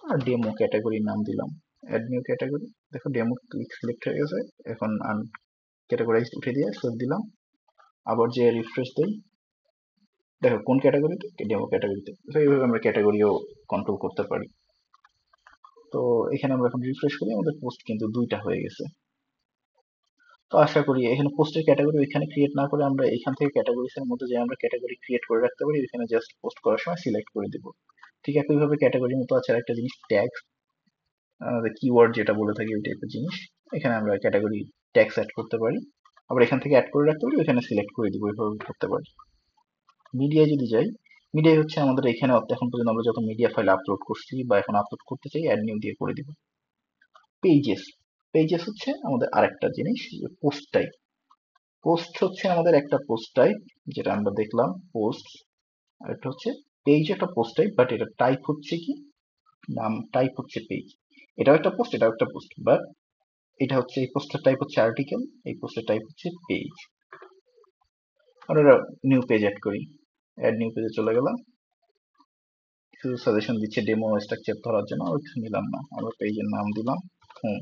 আর ডেমো ক্যাটাগরি নাম দিলাম, অ্যাড নিউ ক্যাটাগরি, দেখো ডেমো ক্লিক সিলেক্ট হয়ে গেছে। এখন আন ক্যাটাগরাইজড উঠে দিয়ে সেভ দিলাম, আবার যে রিফ্রেশ দেই, দেখো কোন ক্যাটাগরিতে, ডেমো ক্যাটাগরিতে। তো এইভাবে আমরা ক্যাটাগরিও কন্ট্রোল করতে পারি। তো এখানে আমরা এখন রিফ্রেশ করি, আমাদের পোস্ট কিন্তু দুইটা হয়ে গেছে। তো আশা করি এখানে পোস্টের ক্যাটাগরি ওইখানে ক্রিয়েট না করে আমরা এখান থেকে ক্যাটাগরিজ এর মধ্যে যে আমরা ক্যাটাগরি ক্রিয়েট করে রাখতে পারি, এখানে জাস্ট পোস্ট করার সময় সিলেক্ট করে দিব। ঠিক একইভাবে ক্যাটাগরির মতো আছে একটা জিনিস ট্যাগ, আমাদের কিওয়ার্ড যেটা বলে থাকি ওই টাইপের জিনিস। এখানে আমরা ক্যাটাগরি ট্যাগস অ্যাড করতে পারি, আবার এখান থেকে অ্যাড করে রাখতে পারি, এখানে সিলেক্ট করে দিব, এইভাবে করতে পারি। মিডিয়ায় যদি যাই, মিডিয়ায় হচ্ছে আমাদের এখানে এখন পর্যন্ত আমরা যত মিডিয়া ফাইল আপলোড করছি বা এখন আপলোড করতে চাই, অ্যাড নিউ দিয়ে করে দিব। পেজেস, পেজেস হচ্ছে আমাদের আরেকটা জিনিস, পোস্ট টাইপ। পোস্ট হচ্ছে আমাদের একটা পোস্ট টাইপ, যেটা আমরা দেখলাম পোস্ট। আর একটা হচ্ছে পেজ, একটা পোস্ট টাইপ, বাট এটা টাইপ হচ্ছে কি, নাম টাইপ হচ্ছে পেজ। এটাও একটা পোস্ট, এটাও একটা পোস্ট, বাট এটা হচ্ছে এই পোস্টের টাইপ হচ্ছে আর্টিকেল, এই পোস্টের টাইপ হচ্ছে পেজ। আমরা নিউ পেজ অ্যাড করি, অ্যাড নিউ পেজে চলে গেলাম, কিছু সাজেশন দিচ্ছে ডেমো স্ট্রাকচার ধরার জন্য, আমরা কিছু নিলাম না, আমরা পেজের নাম দিলাম হোম,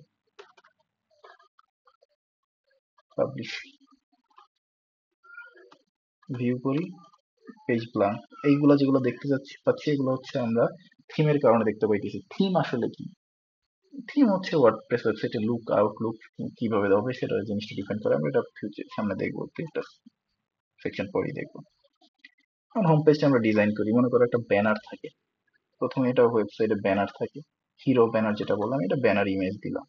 পাবলিশ, ভিউ করি, পেজ প্ল্যান। এইগুলা যেগুলো দেখতে পাচ্ছি এগুলো হচ্ছে আমরা থিমের কারণে দেখতে পাইতেছি। থিম আসলে কি? থিম হচ্ছে ওয়ার্ডপ্রেস ওয়েবসাইটে লুক আউটলুক কিভাবে হবে সেটা জিনিসটা ডিপেন্ড করে। আমরা এটা ফিউচার সামনে দেখবো, একটা সেকশন পরেই দেখবো। কারণ হোম পেজটা আমরা ডিজাইন করি, মনে করো একটা ব্যানার থাকে, প্রথমে এটা ওয়েবসাইটে ব্যানার থাকে, হিরো ব্যানার যেটা বললাম, এটা ব্যানার ইমেজ দিলাম।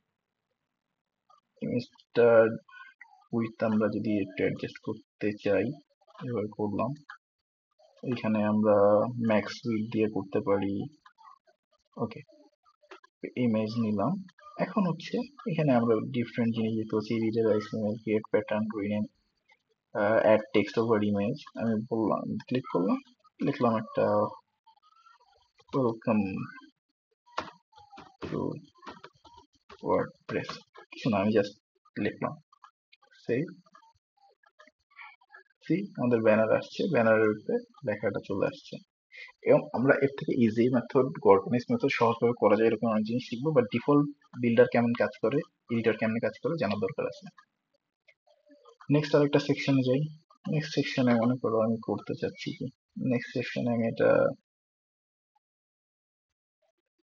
ইমেজটা উইথ আমরা যদি একটু অ্যাডজাস্ট করতে চাই, এভাবে করলাম। এখানে আমরা ম্যাক্স উইথ দিয়ে করতে পারি। ওকে, ইমেজ নিলাম। এখন হচ্ছে এখানে আমরা ডিফারেন্ট জিনিস দেখতে পাচ্ছি, reader XML, create pattern, rename, add text over image. আমি বললাম, ক্লিক করলাম, লিখলাম একটা ওয়েলকাম টু ওয়ার্ডপ্রেস, কিছু না, আমি জাস্ট লিখলাম সেভ। সি আমাদের ব্যানার আসছে, ব্যানারের উপরে লেখাটা চলে আসছে। এবং আমরা এর থেকে ইজি মেথড, অর্গানাইজ মেথড সহজভাবে করা যায় এরকম অনেক জিনিস শিখবো, বাট ডিফল্ট বিল্ডার কেমন কাজ করে, এডিটর কেমন কাজ করে জানার দরকার আছে। নেক্সট আরেকটা সেকশনে যাই। নেক্সট সেকশনে মনে করো আমি করতে চাচ্ছি কি, নেক্সট সেকশনে আমি এটা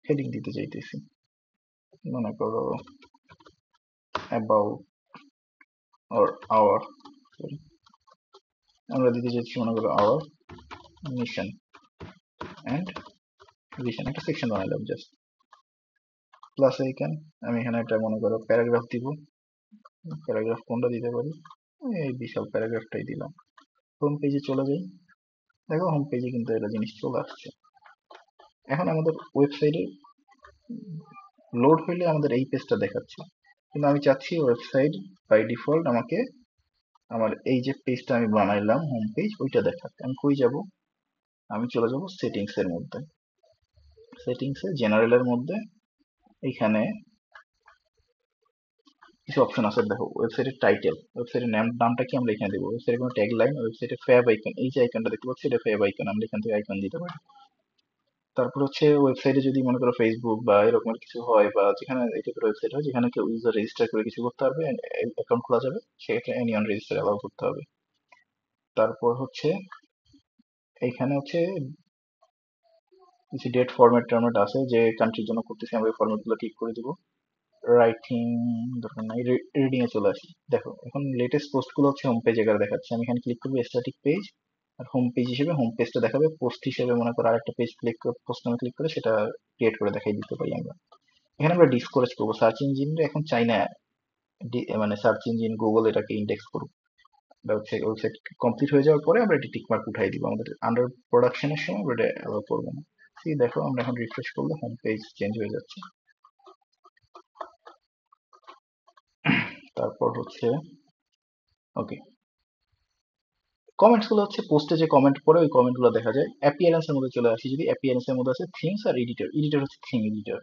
হেডিং দিতে চাইতেছি, মনে করো অ্যাবাউট অর আওয়ার, আমরা দিতে চাইছি মনে করো আওয়ার মিশন অ্যান্ড ভিশন, একটা সেকশন বানাইলাম জাস্ট, প্লাস আইকন। আমি এখানে একটা মনে করো প্যারাগ্রাফ দিব, প্যারাগ্রাফ কোনটা দিতে পারি, এই বিশাল প্যারাগ্রাফটাই দিলাম। হোম পেজে চলে যাই, দেখো হোম পেজে কিন্তু এটা জিনিস চলে আসছে। এখন আমাদের ওয়েবসাইটে লোড হইলে আমাদের এই পেজটা দেখাচ্ছে, কিন্তু আমি চাচ্ছি ওয়েবসাইট বাই ডিফল্ট আমাকে আমার এই যে পেজটা আমি বানাইলাম হোম পেজ ওইটা দেখাচ্ছে। আমি কই যাব, আমি চলে যাব সেটিংস এর মধ্যে, সেটিংসে জেনারেলের মধ্যে এইখানে কিছু অপশন আছে। দেখো ওয়েবসাইটের টাইটেল, ওয়েবসাইটের নামটা কি আমরা এখানে দেবো, ওয়েবসাইটের কোনো ট্যাগ লাইন, ওয়েবসাইটের ফ্যাব আইকন, এই যে আইকনটা দেখতে পাচ্ছি এটা ফ্যাব আইকন, আমরা এখান থেকে আইকন দিতে পারি। তারপর হচ্ছে ওয়েবসাইটে যদি মনে করো ফেসবুক বা এরকম কিছু হয়, বা যেখানে এই টাইপের ওয়েবসাইট হয় যেখানে কেউ ইউজার রেজিস্টার করে কিছু করতে পারবে, অ্যাকাউন্ট খোলা যাবে, সেক্ষেত্রে এনিওন রেজিস্টার অ্যালাউ করতে হবে। তারপর হচ্ছে এইখানে হচ্ছে কিছু ডেট ফরম্যাট টরম্যাট আছে, যে কান্ট্রির জন্য করতেছি আমরা এই ফরম্যাট গুলো ঠিক করে দিব। রাইটিং দরকার নাই, রিডিং এ চলে আসি। দেখো এখন লেটেস্ট পোস্ট গুলো হচ্ছে হোম পেজ আকারে দেখাচ্ছে, আমি এখানে ক্লিক করবো স্ট্যাটিক পেজ, আর হোম পেজ হিসেবে হোম পেজটা দেখাবে, পোস্ট হিসেবে মনে করো আরেকটা পেজ ক্লিক করে পোস্ট নামে ক্লিক করে সেটা ক্রিয়েট করে দেখাই দিতে পারি আমরা। এখানে আমরা ডিসকারেজ করবো, সার্চ ইঞ্জিন এখন চাই না মানে সার্চ ইঞ্জিন গুগল এটাকে ইন্ডেক্স করুক। এটা হচ্ছে ওয়েবসাইট কমপ্লিট হয়ে যাওয়ার পরে আমরা এটি টিকমার্ক উঠাই দিব, আমাদের আন্ডার প্রোডাকশনের সময় আমরা এটা অ্যালাউ করবো না। দেখো আমরা এখন রিফ্রেশ করলে হোম পেজ চেঞ্জ হয়ে যাচ্ছে। তারপর হচ্ছে ওকে, কমেন্টস গুলো হচ্ছে পোস্টে যে কমেন্ট পড়ে ওই কমেন্ট গুলো দেখা যায়। অ্যাপিয়ারেন্স এর মধ্যে চলে আসি, যদি অ্যাপিয়ারেন্স এর মধ্যে আছে থিমস আর এডিটর। এডিটর হচ্ছে থিম এডিটর।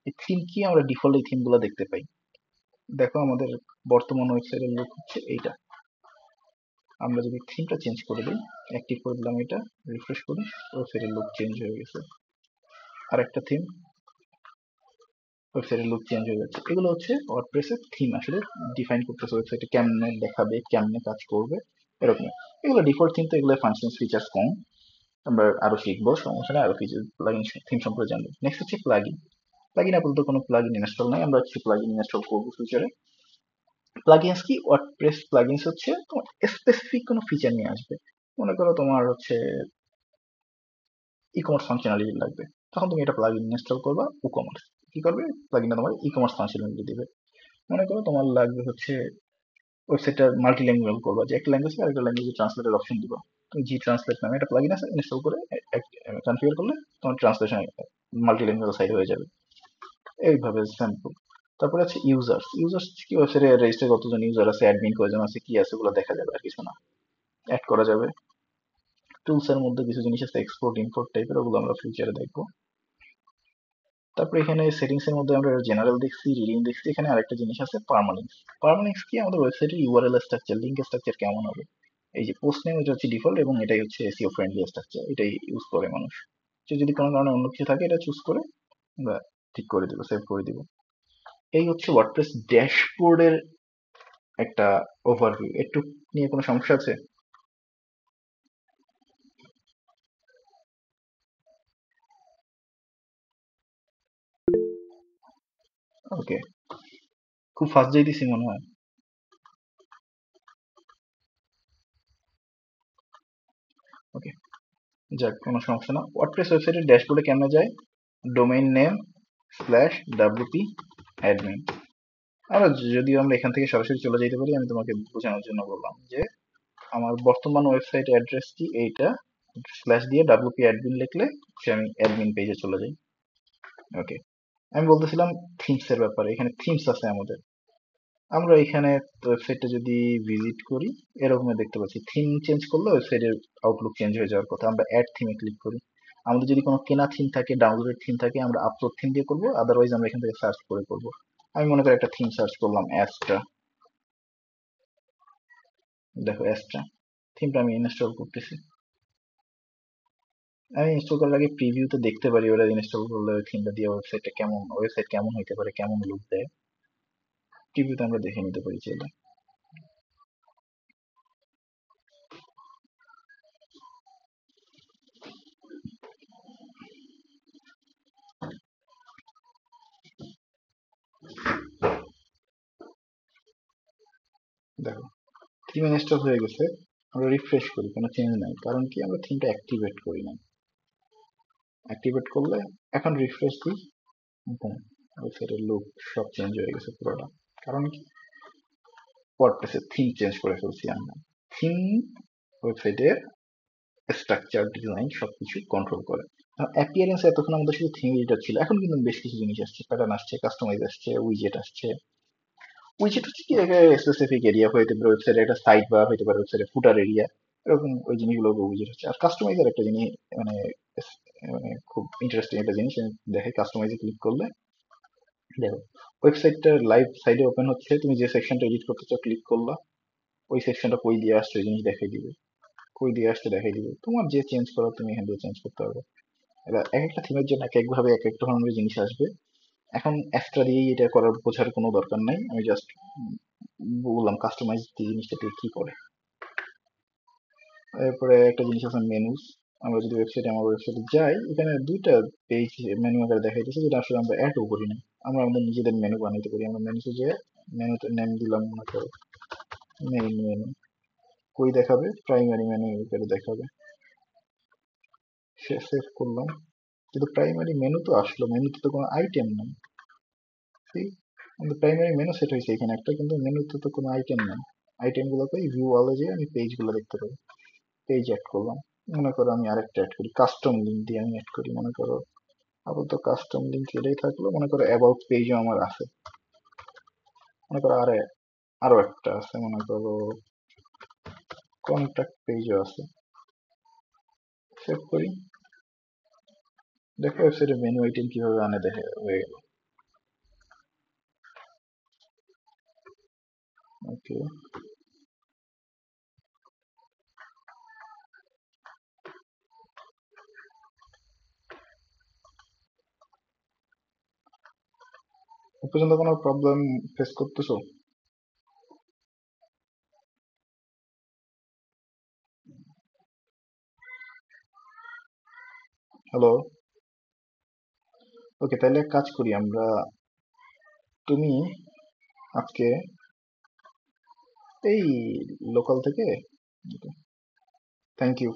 এই থিম কি, আমরা ডিফল্ট এই থিম গুলো দেখতে পাই। দেখো আমাদের বর্তমান ওয়েবসাইটের লুক হচ্ছে এইটা। আমরা যদি থিমটা চেঞ্জ করে দিই, অ্যাক্টিভ করে দিলাম এটা, রিফ্রেশ করি, ওয়েবসাইটের লুক চেঞ্জ হয়ে গেছে। আর একটা থিম, ওয়েবসাইটের লুক চেঞ্জ হয়ে যাচ্ছে। এগুলো হচ্ছে ওয়ার্ডপ্রেসের থিম আসলে ডিফাইন করতেছে ওয়েবসাইটে কেমনে দেখাবে, কেমনে কাজ করবে, এরকম। এগুলো ডিফল্ট থিম, তো এগুলো ফাংশন ফিচার্স কম, আমরা আরো শিখবো, সমস্যা নেই, আরো কিছু প্লাগইন থিম সম্পর্কে জানবো। নেক্সট হচ্ছে প্লাগইন। প্লাগইন আপাতত কোনো প্লাগইন ইনস্টল নাই, আমরা হচ্ছে প্লাগইন ইনস্টল করবো ফিউচারে। প্লাগইনস কি, ওয়ার্ডপ্রেস প্লাগইনস হচ্ছে তোমার স্পেসিফিক কোনো ফিচার নিয়ে আসবে। মনে করো তোমার হচ্ছে ই কমার্স ফাংশনালিটি লাগবে, তখন তুমি এটা প্লাগইন ইনস্টল করবা। ই কমার্স কি করবে, প্লাগইনটা তোমার ই কমার্স ফাংশনালিটি দিবে। মনে করো তোমার লাগবে হচ্ছে ওয়েবসাইটটা মাল্টি ল্যাঙ্গুয়েজ করবা, যে একটা ল্যাঙ্গুয়েজ থেকে আরেকটা ল্যাঙ্গুয়েজে ট্রান্সলেটের অপশন দিবা। তুমি জি ট্রান্সলেট নামে একটা প্লাগইন আছে, ইনস্টল করে কনফিগার করলে তোমার ট্রান্সলেশন মাল্টি ল্যাঙ্গুয়েজ সাইট হয়ে যাবে। এইভাবে স্যাম্পল। তারপরে আছে ইউজার্স। ইউজার্স কি, ওয়েবসাইটে রেজিস্টার কতজন ইউজার আছে, অ্যাডমিন কয়জন আছে, কি আছে, ওগুলো দেখা যাবে, আর কিছু না। অ্যাড করা যাবে। টুলস এর মধ্যে কিছু জিনিস আছে এক্সপোর্ট ইম্পোর্ট টাইপের, ওগুলো আমরা ফিউচারে দেখবো। তারপরে এখানে সেটিংস এর মধ্যে আমরা জেনারেল দেখছি, রিডিং দেখছি। এখানে আরেকটা জিনিস আছে পার্মালিঙ্কস। পার্মালিঙ্কস কি, আমাদের ওয়েবসাইটের ইউআরএল স্ট্রাকচার, লিঙ্ক স্ট্রাকচার কেমন হবে। এই যে পোস্ট নেম, এটা হচ্ছে ডিফল্ট এবং এটাই হচ্ছে এসইও ফ্রেন্ডলি স্ট্রাকচার, এটাই ইউজ করে মানুষ। তো যদি কোনো কারণে অন্য কিছু থাকে, এটা চুজ করে আমরা ঠিক করে দিব, সেভ করে দিব। এই হচ্ছে ওয়ার্ডপ্রেস ড্যাশবোর্ডের একটা ওভারভিউ। একটু নিয়ে কোনো সমস্যা আছে? ওকে, খুব ফাস্ট যাইতেছি মনে হয়। ওকে, যাক, কোনো সমস্যা না। ওয়ার্ডপ্রেস ওয়েবসাইটের ড্যাশবোর্ডে কেমনে যায়, domain name slash WP admin. আমরা যদিও আমরা এখান থেকে সরাসরি চলে যেতে পারি, আমি তোমাকে বোঝানোর জন্য বললাম যে আমার বর্তমান ওয়েবসাইট অ্যাড্রেস কি এইটা, স্ল্যাশ দিয়ে ডাব্লিউপি অ্যাডমিন লিখলে সে আমি অ্যাডমিন পেজে চলে যাই। ওকে, আমি বলতেছিলাম থিমস এর ব্যাপারে। এখানে থিমস আছে আমাদের। আমরা এখানে ওয়েবসাইটটা যদি ভিজিট করি, এরকম দেখতে পাচ্ছি থিম চেঞ্জ করলে ওয়েবসাইটের আউটলুক চেঞ্জ হয়ে যাওয়ার কথা। আমরা অ্যাড থিমে ক্লিক করি। আমাদের যদি কোনো কেনা থিম থাকে, ডাউনলোডেড থিম থাকে, আমরা আপলোড থিম দিয়ে করবো, আদারওয়াইজ আমরা এখান থেকে সার্চ করে করবো। আমি মনে করি একটা থিম সার্চ করলাম, অ্যাস্ট্রা। দেখো অ্যাস্ট্রা থিমটা আমি ইনস্টল করতেছি। আমি ইনস্টল করার আগে প্রিভিউতে দেখতে পারি ওরা ইনস্টল করলে ওই থিমটা দিয়ে ওয়েবসাইট কেমন হইতে পারে, কেমন লুক দেয়। প্রিভিউতে আমরা দেখে নিতে পারি চাইলে। দেখো থিম ইনস্টল হয়ে গেছে। আমরা রিফ্রেশ করি, কোনো চেঞ্জ নাই, কারণ কি আমরা থিমটা অ্যাক্টিভেট করি না। অ্যাক্টিভেট করলে এখন রিফ্রেশ দিই, ওয়েবসাইটের লুক সব চেঞ্জ হয়ে গেছে পুরোটা। কারণ কি, ওয়ার্ডপ্রেসের থিম চেঞ্জ করে ফেলছি আমরা। থিম ওয়েবসাইটের স্ট্রাকচার, ডিজাইন সবকিছু কন্ট্রোল করে। অ্যাপিয়ারেন্স এতক্ষণ আমাদের শুধু থিম এডিটর ছিল, এখন কিন্তু বেশ কিছু জিনিস আসছে, প্যাটার্ন আসছে, কাস্টমাইজ আসছে, উইজেট আসছে। উইজেট হচ্ছে কি, স্পেসিফিক এরিয়া হইতে পারে ওয়েবসাইটে, একটা সাইড বা হইতে পারে ওয়েবসাইটে ফুটার এরিয়া, এরকম ওই জিনিসগুলো উইজেট হচ্ছে। আর কাস্টমাইজার একটা জিনিস, মানে মানে খুব ইন্টারেস্টিং একটা জিনিস, আমি দেখাই। কাস্টমাইজে ক্লিক করলে দেখো ওয়েবসাইটটা লাইভ সাইডে ওপেন হচ্ছে, তুমি যে সেকশনটা এডিট করতে চাও ক্লিক করলা, ওই সেকশনটা কই দিয়ে আসছে ওই জিনিস দেখাই দিবে, কই দিয়ে আসছে দেখাই দিবে। তোমার যে চেঞ্জ করার তুমি এখান থেকে চেঞ্জ করতে পারবে। এবার এক একটা থিমের জন্য এক একভাবে এক এক ধরনের জিনিস আসবে। এখন এক্সট্রা দিয়েই এটা করার বোঝার কোনো দরকার নাই, আমি জাস্ট বললাম কাস্টমাইজ জিনিসটা দিয়ে কি করে। এরপরে একটা জিনিস আছে মেনুস। আমরা যদি আমার ওয়েবসাইটে যাই, এখানে দুইটা পেজ মেনু আকারে দেখাইতেছে, যেটা আসলে আমরা অ্যাডও করি না। আমরা আমাদের নিজেদের মেনু বানাইতে পারি। আমরা মেনুতে যে মেনুতে নেম দিলাম মনে করো মেইন মেনু, কই দেখাবে, প্রাইমারি মেনু আকারে দেখাবে। সে সেভ করলাম, কিন্তু প্রাইমারি মেনু তো আসলো, মেনুতে তো কোনো আইটেম নেই। সেই আমাদের প্রাইমারি মেনু সেট হয়েছে এখানে একটা, কিন্তু মেনুতে তো কোনো আইটেম নেই। আইটেম গুলো পাই ভিউ ওয়ালে, যে আমি পেজ গুলো দেখতে পাই। পেজ অ্যাড করলাম। মনে করো আমি আরেকটা অ্যাড করি, কাস্টম লিঙ্ক দিয়ে আমি অ্যাড করি। মনে করো আপাতত কাস্টম লিঙ্ক এটাই থাকলো। মনে করো অ্যাবাউট পেজও আমার আছে। মনে করো আরো একটা আছে, মনে করো কন্ট্যাক্ট পেজও আছে, সেভ করি। দেখো ওয়েবসাইটে মেনু আইটেম কিভাবে আনে, দেখে হয়ে গেল। ওকে, এ পর্যন্ত কোনো প্রবলেম ফেস করতেছো? হ্যালো, ওকে, তাহলে এক কাজ করি আমরা, তুমি আজকে এই লোকাল থেকে, থ্যাংক ইউ।